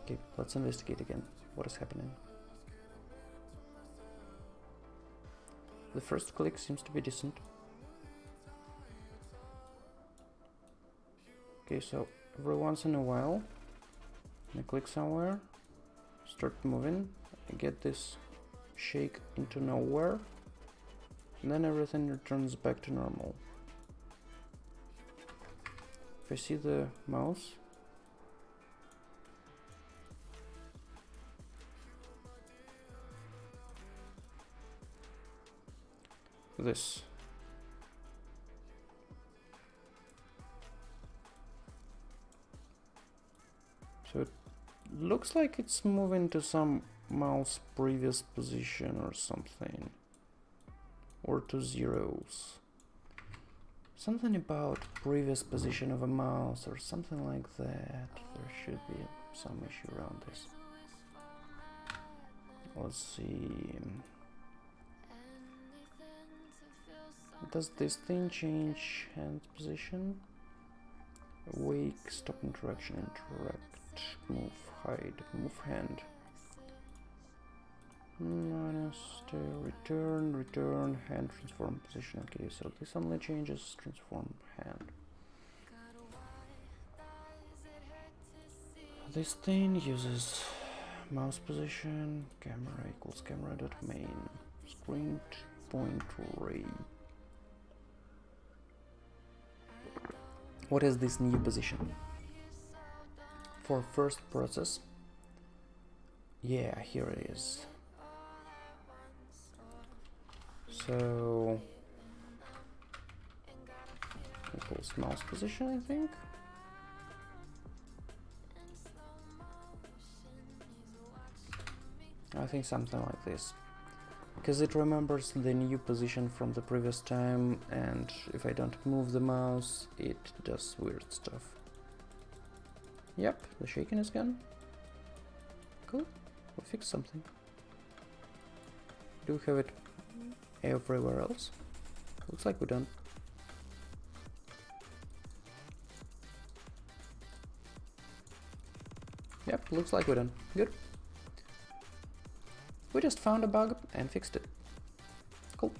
Speaker 1: Okay, let's investigate again. What is happening? The first click seems to be decent. Okay, so every once in a while, I click somewhere, start moving, I get this shake into nowhere, and then everything returns back to normal. If I see the mouse, this. So it looks like it's moving to some mouse previous position or something. Or to zeros. Something about previous position of a mouse or something like that. There should be some issue around this. Let's see. Does this thing change hand position? Wake, stop interaction, interact, move, hide, move hand. Minus return, hand, transform position. Okay, so this only changes transform hand. This thing uses mouse position, camera equals camera dot main, screen point array. What is this new position? For first process, yeah, here it is. So equals mouse position, I think. I think something like this, because it remembers the new position from the previous time, and if I don't move the mouse, it does weird stuff. Yep, the shaking is gone. Cool, we fixed something. Do we have it everywhere else? Looks like we're done. Yep, looks like we're done. Good. We just found a bug and fixed it. Cool.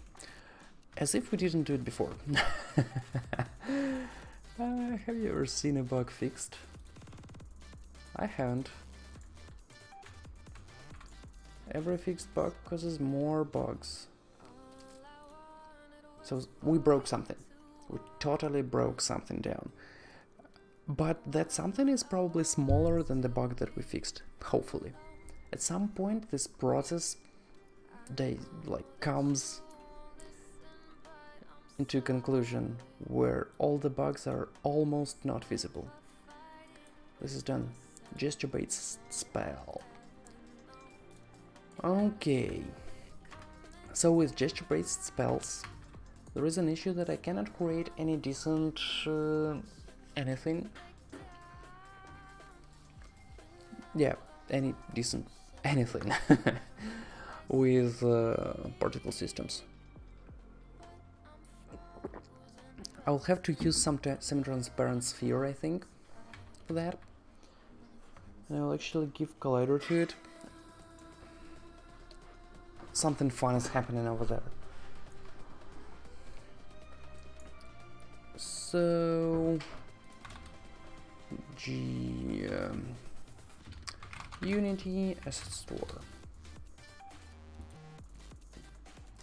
Speaker 1: As if we didn't do it before. Have you ever seen a bug fixed? I haven't. Every fixed bug causes more bugs. So we broke something. We totally broke something down. But that something is probably smaller than the bug that we fixed, hopefully. At some point this process comes into a conclusion where all the bugs are almost not visible. This is done. Gesture based spell. Okay. So with gesture based spells, there is an issue that I cannot create any decent anything. Yeah, any decent anything with particle systems. I'll have to use some semi-transparent sphere, I think, for that. And I'll actually give collider to it. Something fun is happening over there. So Unity asset store.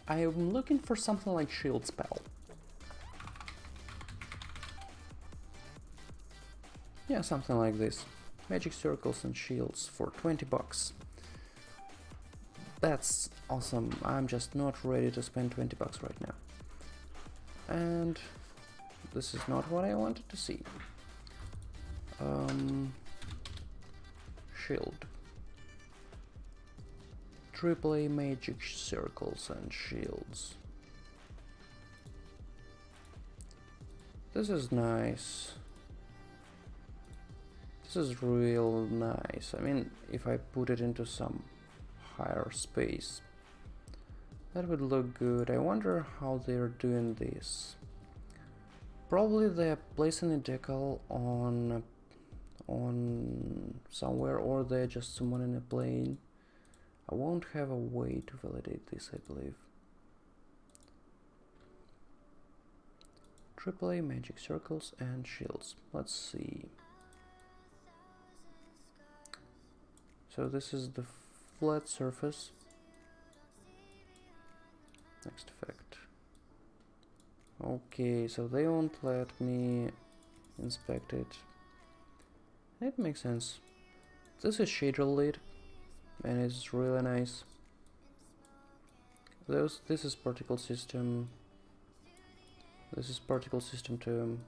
Speaker 1: I am looking for something like shield spell. Yeah, something like this. Magic circles and shields for 20 bucks. That's awesome. I'm just not ready to spend 20 bucks right now. And this is not what I wanted to see. Shield. AAA magic circles and shields. This is nice. This is real nice. I mean, if I put it into some higher space, that would look good. I wonder how they're doing this. Probably they're placing a decal on somewhere, or they're just summoning a plane. I won't have a way to validate this, I believe. AAA magic circles and shields. Let's see. So this is the flat surface. Next effect. Okay, so they won't let me inspect it. It makes sense. This is shader lead, and it's really nice. This is particle system. This is particle system too.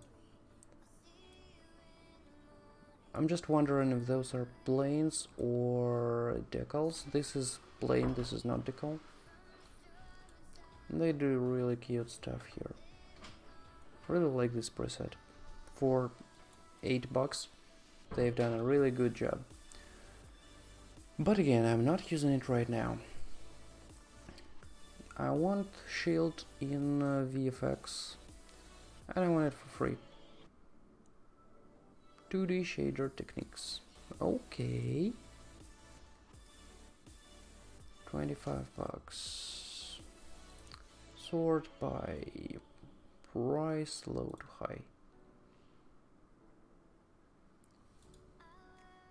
Speaker 1: I'm just wondering if those are planes or decals. This is plane, this is not decal. They do really cute stuff here. Really like this preset. For $8, they've done a really good job. But again, I'm not using it right now. I want shield in VFX, and I want it for free. 2D shader techniques. Okay. 25 bucks. Sort by price, low to high.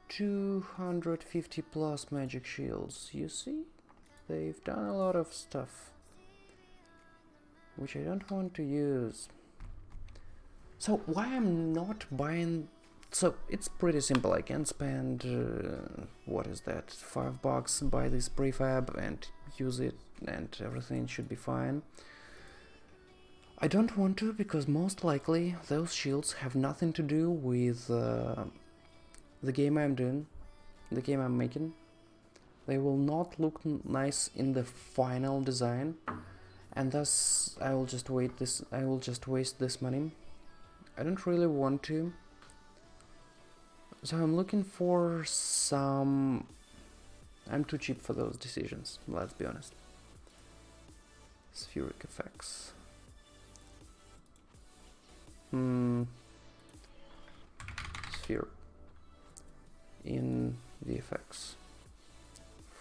Speaker 1: 250 plus magic shields. You see? They've done a lot of stuff which I don't want to use. So why I'm not buying... So it's pretty simple. I can spend what is that, $5, buy this prefab and use it, and everything should be fine. I don't want to, because most likely those shields have nothing to do with the game I'm doing, the game I'm making. They will not look nice in the final design, and thus I will just waste this money. I don't really want to. So I'm looking for some... I'm too cheap for those decisions, let's be honest. Spheric effects. Sphere in VFX.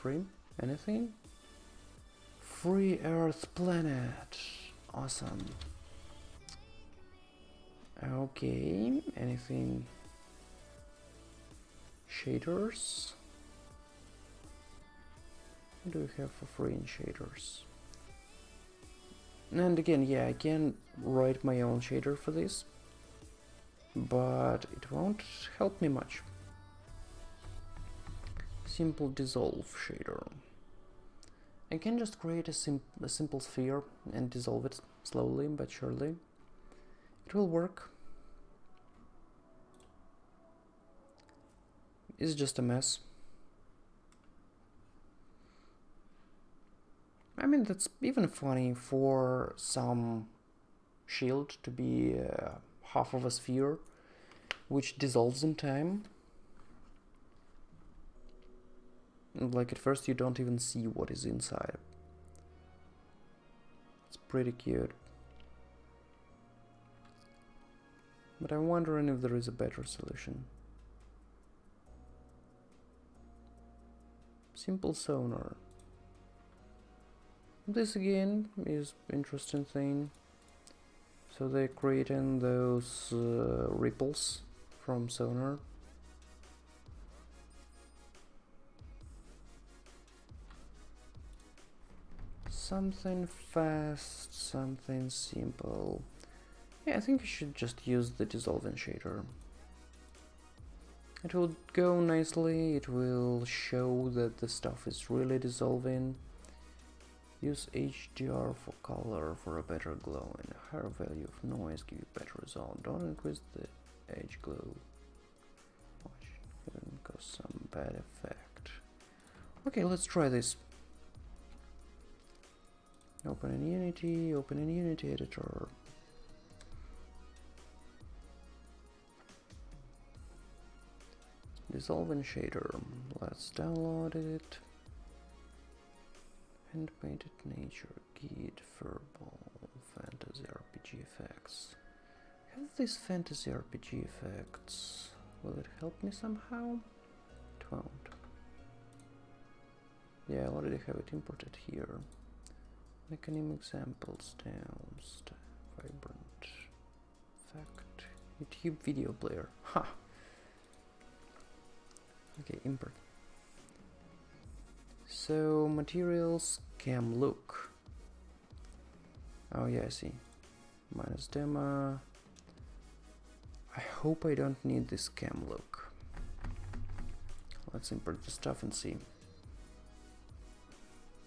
Speaker 1: Free? Anything? Free Earth planet. Awesome. Okay, anything? Shaders? What do we have for free in shaders? And again, yeah, I can write my own shader for this, but it won't help me much. Simple dissolve shader. I can just create a simple sphere and dissolve it slowly but surely. It will work. It's just a mess. I mean, that's even funny for some shield to be half of a sphere, which dissolves in time. And like at first you don't even see what is inside. It's pretty cute. But I'm wondering if there is a better solution. Simple sonar. This again is interesting thing. So they're creating those ripples from sonar. Something fast, something simple. Yeah, I think you should just use the dissolving shader. It will go nicely, it will show that the stuff is really dissolving. Use HDR for color for a better glow, and a higher value of noise give you better result. Don't increase the edge glow. Watch, it can cause some bad effect. Okay, let's try this. Open in Unity editor. Dissolving shader. Let's download it. Hand painted nature, Git, Furball, fantasy RPG effects. Have these fantasy RPG effects. Will it help me somehow? It won't. Yeah, I already have it imported here. Mechanism examples down. Vibrant. Fact. YouTube video player. Ha! Okay, import. So, materials, cam look. Oh yeah, I see. Minus demo. I hope I don't need this cam look. Let's import the stuff and see.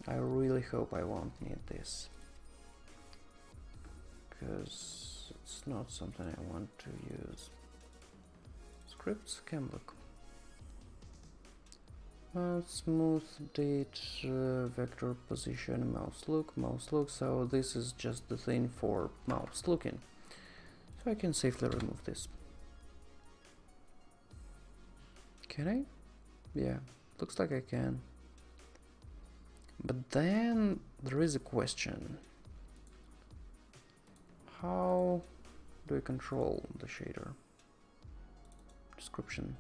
Speaker 1: I really hope I won't need this, because it's not something I want to use. Scripts, cam look. Smooth date, vector position, mouse look, so this is just the thing for mouse looking. So I can safely remove this. Can I? Yeah, looks like I can. But then there is a question. How do I control the shader? Description.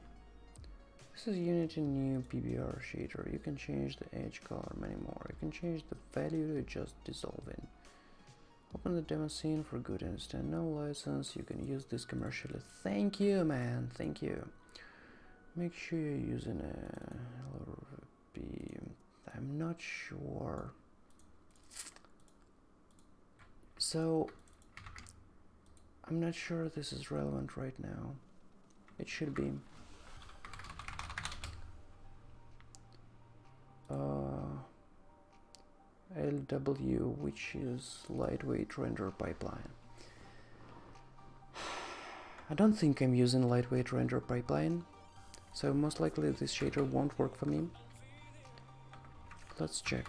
Speaker 1: This is Unity new PBR shader. You can change the edge color many more. You can change the value to adjust dissolving. Open the demo scene for good understand. No license. You can use this commercially. Thank you, man. Thank you. Make sure you're using a LRP. I'm not sure. So I'm not sure this is relevant right now. It should be. LW, which is lightweight render pipeline. I don't think I'm using lightweight render pipeline, so most likely this shader won't work for me. Let's check.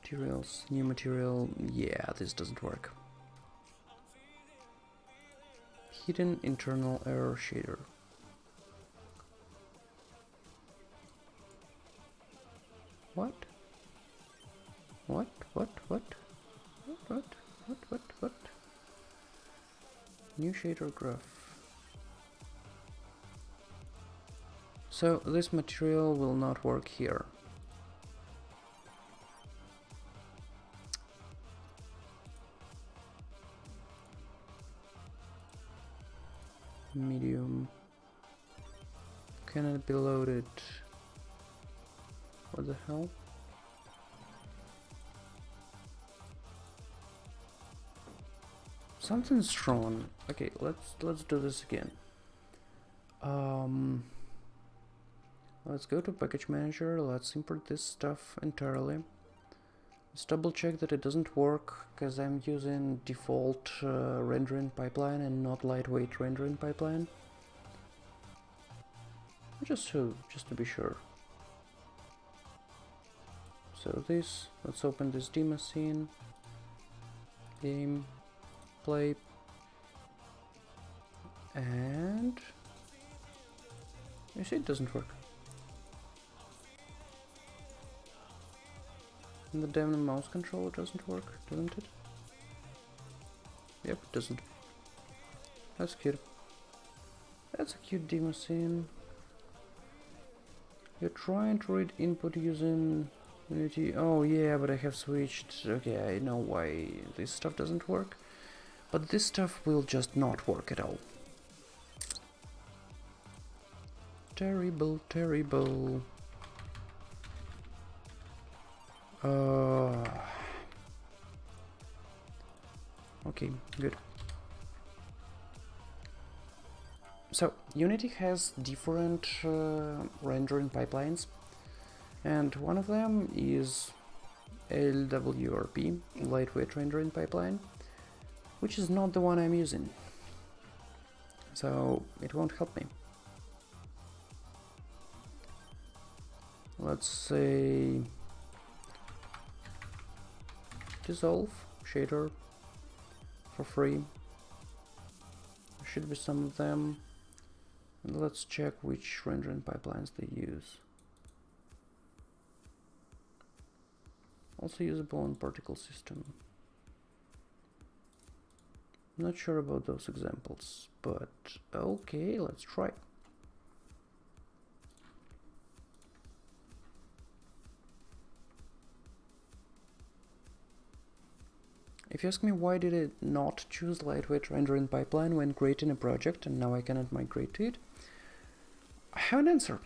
Speaker 1: Materials, new material. Yeah, this doesn't work. Hidden internal error shader. What? What? What? What? What? What? What? What? What? New shader graph. So this material will not work here. Medium. Can it be loaded? What the hell? Something's wrong. Okay, let's do this again. Let's go to package manager. Let's import this stuff entirely. Let's double check that it doesn't work because I'm using default rendering pipeline and not lightweight rendering pipeline. Just to be sure. So this, let's open this demo scene. Game, play, and you see it doesn't work. And the damn mouse controller doesn't work, doesn't it? Yep, it doesn't. That's cute. That's a cute demo scene. You're trying to read input using Unity. Oh yeah, but I have switched. Okay, I know why this stuff doesn't work. But this stuff will just not work at all. Terrible, terrible. Okay, good. So Unity has different rendering pipelines, and one of them is LWRP, lightweight rendering pipeline, which is not the one I'm using, so it won't help me. Let's say dissolve shader for free. There should be some of them. And let's check which rendering pipelines they use. Also usable on particle system. I'm not sure about those examples, but okay, let's try. If you ask me why did I not choose lightweight rendering pipeline when creating a project and now I cannot migrate to it, I have an answer.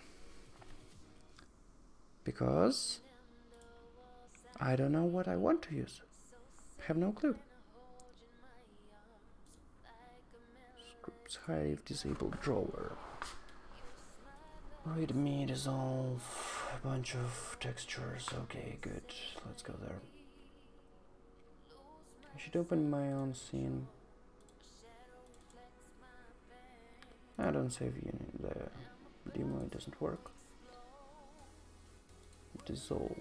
Speaker 1: Because I don't know what I want to use. I have no clue. Scripts hide if disabled drawer. Readme dissolve a bunch of textures. Okay, good. Let's go there. I should open my own scene. I don't save the demo, it doesn't work. Dissolve.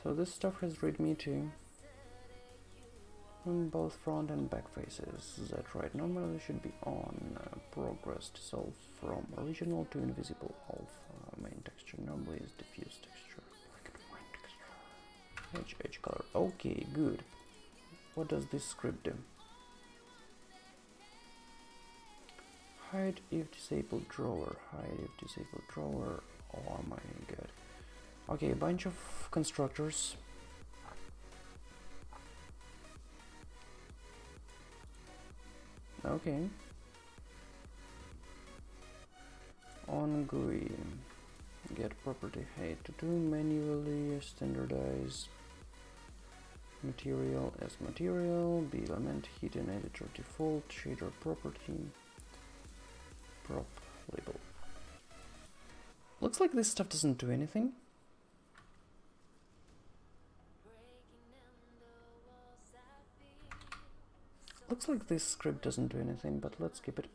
Speaker 1: So this stuff has readme too. On both front and back faces. Is that right? Normally it should be on. Progress dissolve from original to invisible. Alpha main texture normally is diffuse texture. Black and white texture. Edge color. Okay, good. What does this script do? Hide if disabled drawer. Hide if disabled drawer. Oh my god. Okay, a bunch of constructors. Okay. On GUI. Get property height to do manually. Standardize material as material. B element hidden editor default shader property. Prop label. Looks like this stuff doesn't do anything. Looks like this script doesn't do anything, but let's skip it.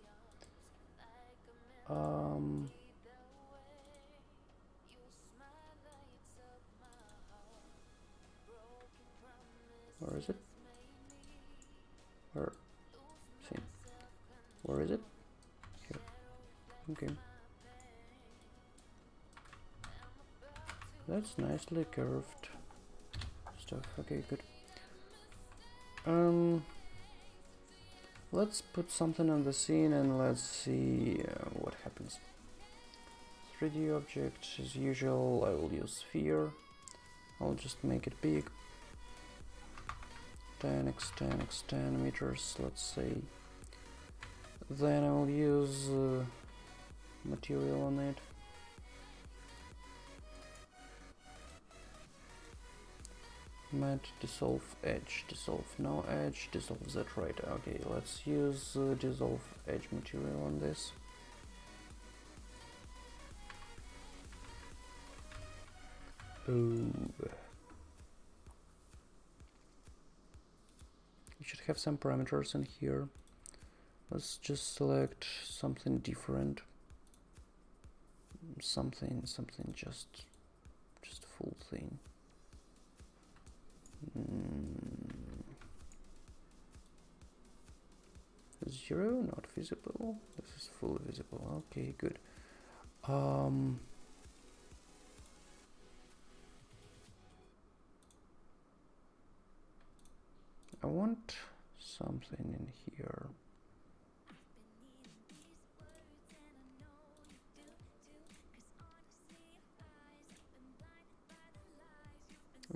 Speaker 1: Where is it? Where? See. Where is it? Here. Okay. That's nicely curved stuff. Okay, good. let's put something on the scene and let's see what happens. 3D object as usual, I will use sphere. I'll just make it big. 10x10x10 meters, let's say. Then I will use material on it. Matte, dissolve edge, dissolve no edge, dissolve that right. Okay, let's use dissolve edge material on this. Ooh. You should have some parameters in here. Let's just select something different. Something just full thing. Zero, not visible. This is fully visible. Okay, good. I want something in here.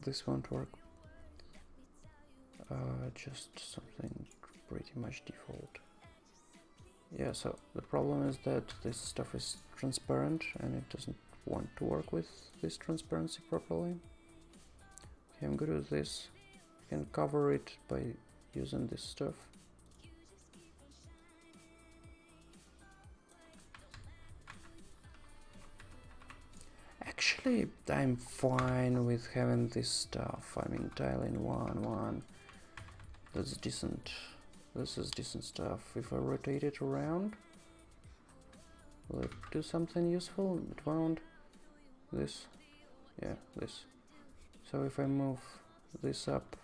Speaker 1: This won't work. Just something pretty much default. Yeah, so the problem is that this stuff is transparent and it doesn't want to work with this transparency properly. Okay, I'm good with this. I can cover it by using this stuff. Actually, I'm fine with having this stuff. I mean, tiling 1, that's decent. This is decent stuff. If I rotate it around, will it do something useful? It won't. This, yeah, this. So if I move this up,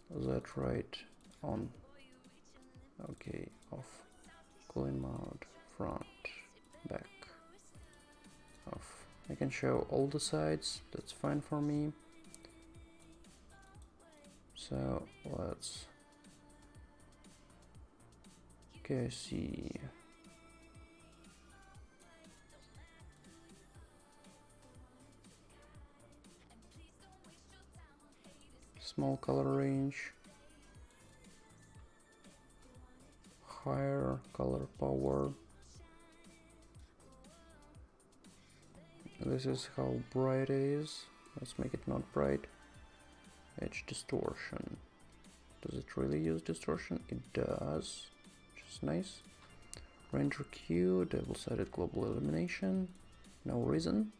Speaker 1: that right, on. Okay, off. Cooling mode, front, back. Off. I can show all the sides, that's fine for me. So let's see. Small color range, higher color power. This is how bright it is. Let's make it not bright. Edge distortion. Does it really use distortion? It does, which is nice. Render Q, double-sided global illumination. No reason.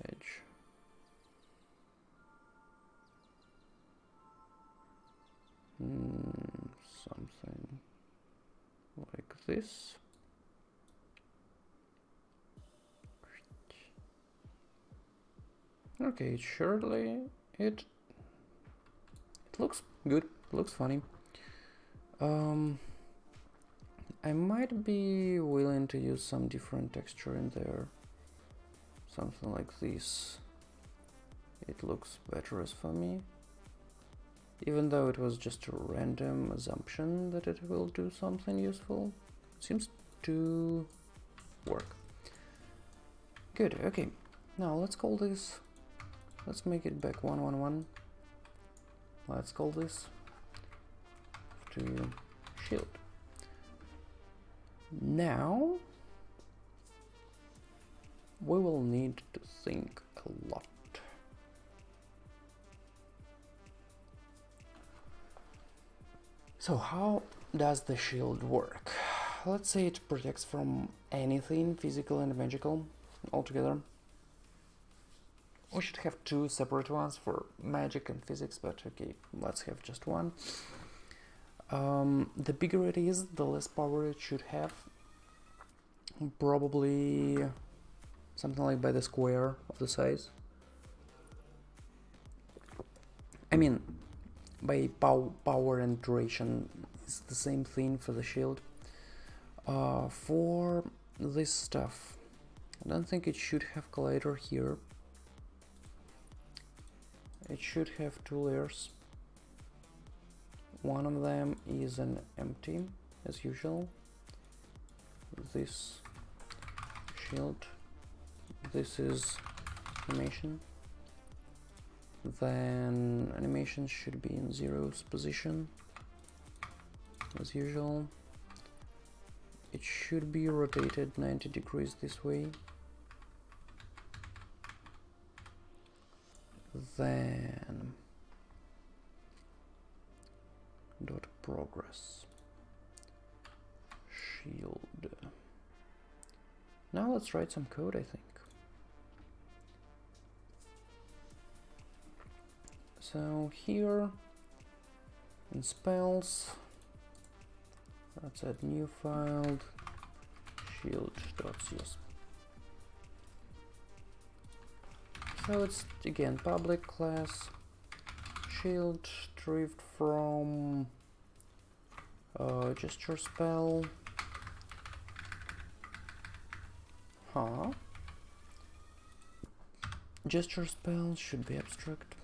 Speaker 1: Edge. Something like this. Okay, surely it looks good, looks funny. I might be willing to use some different texture in there. Something like this. It looks better as for me. Even though it was just a random assumption that it will do something useful. It seems to work. Good, okay. Now let's call this, let's make it back 111. Let's call this to shield. Now we will need to think a lot. So how does the shield work? Let's say it protects from anything physical and magical altogether. We should have two separate ones for magic and physics, but okay, let's have just one. The bigger it is, the less power it should have. Probably something like by the square of the size. I mean, by power and duration is the same thing for the shield. For this stuff, I don't think it should have collider here. It should have two layers. One of them is an empty, as usual. This shield. This is animation. Then animation should be in 0's position, as usual. It should be rotated 90 degrees this way. Then dot progress shield. Now let's write some code, I think. So here in spells, let's add new file shield.cs. So it's again public class shield derived from gesture spell. Gesture spell should be abstract.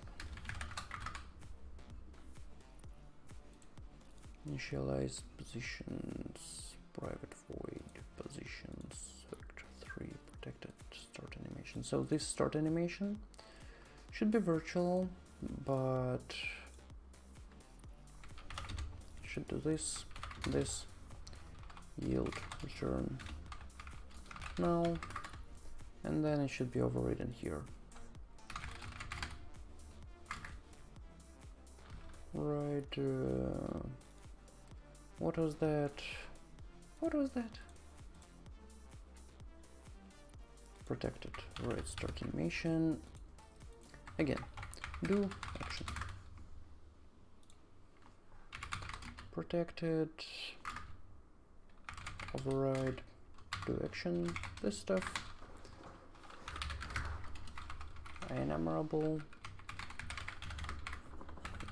Speaker 1: Initialize positions, private void positions, vector 3, protected start animation. So this start animation should be virtual, but should do this, yield return null, and then it should be overridden here. Right, what was that? What was that? Protected, right, start animation. Again, do action. Protected, override, do action, this stuff. Enumerable.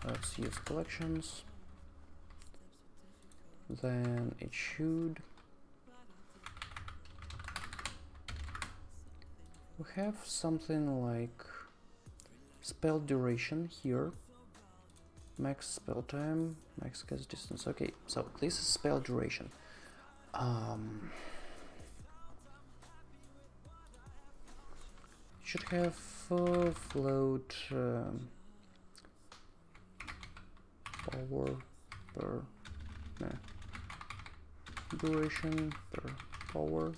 Speaker 1: Let's use collections. Then it should. We have something like spell duration here. Max spell time, max cast distance. Okay, so this is spell duration. Should have float power per duration per power.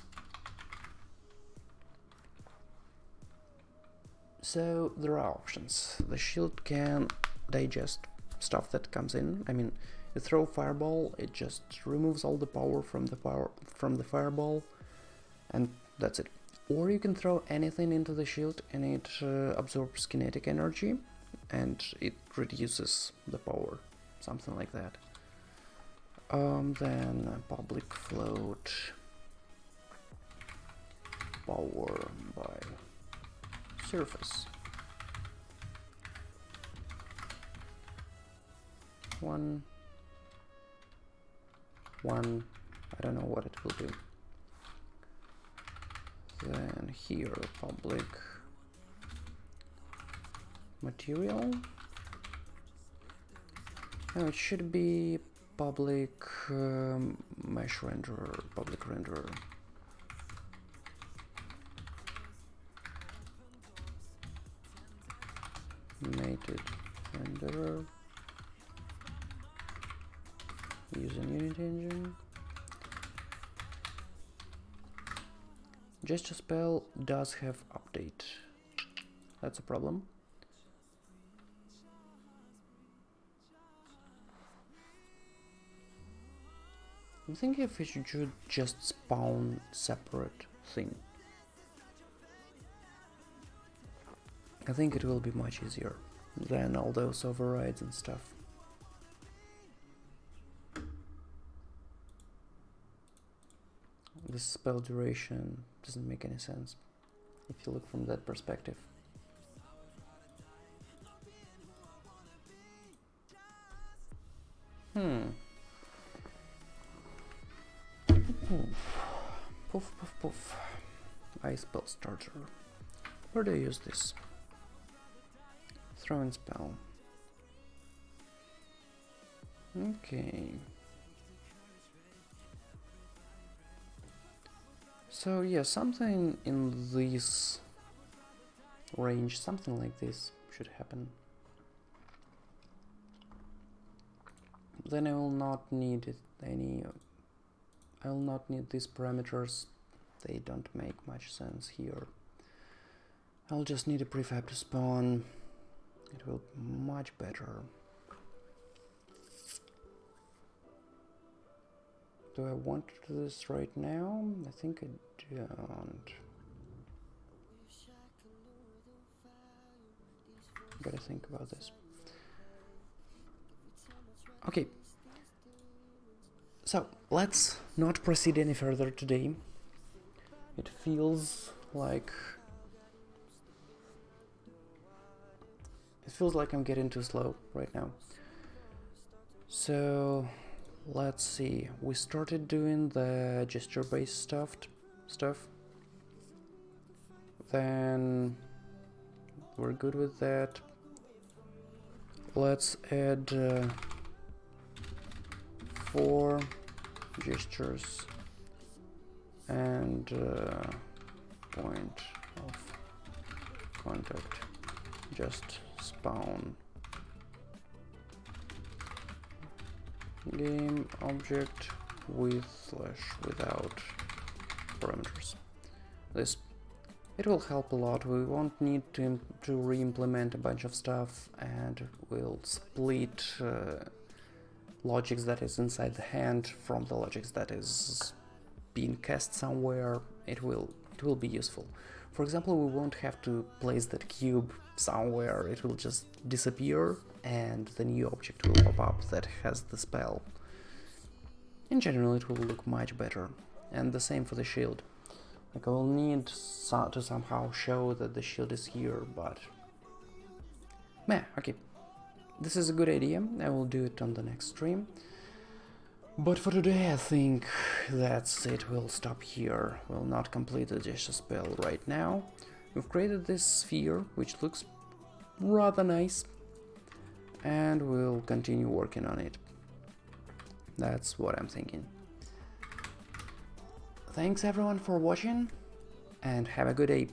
Speaker 1: So there are options. The shield can digest stuff that comes in. I mean, you throw fireball, it just removes all the power from the fireball, and that's it. Or you can throw anything into the shield and it absorbs kinetic energy and it reduces the power, something like that. Then public float power by surface. One, I don't know what it will do. Then here, public material. No, it should be public mesh renderer, public renderer. Mated renderer. Using Unity engine. Gesture spell does have update. That's a problem. I'm thinking if it should just spawn separate thing. I think it will be much easier than all those overrides and stuff. This spell duration doesn't make any sense if you look from that perspective. Poof, poof, poof. Ice spell starter. Where do I use this? Throwing spell. Okay. So yeah, something in this range, something like this should happen. Then I will not need I will not need these parameters. They don't make much sense here. I'll just need a prefab to spawn. It will be much better. Do I want to do this right now? I think I don't. Gotta think about this. Okay. So, let's not proceed any further today. It feels like I'm getting too slow right now. So let's see. We started doing the gesture-based stuff. Then we're good with that. Let's add 4 gestures and point of contact. Just spawn game object with/without parameters. It will help a lot. We won't need to re-implement a bunch of stuff, and we'll split logics that is inside the hand from the logics that is being cast somewhere. It will be useful. For example, we won't have to place that cube somewhere. It will just disappear and the new object will pop up that has the spell. In general, it will look much better. And the same for the shield. Like, I will need to somehow show that the shield is here, but meh, okay. This is a good idea. I will do it on the next stream. But for today, I think that's it. We'll stop here. We'll not complete the gesture spell right now. We've created this sphere, which looks rather nice, and we'll continue working on it. That's what I'm thinking. Thanks everyone for watching, and have a good day.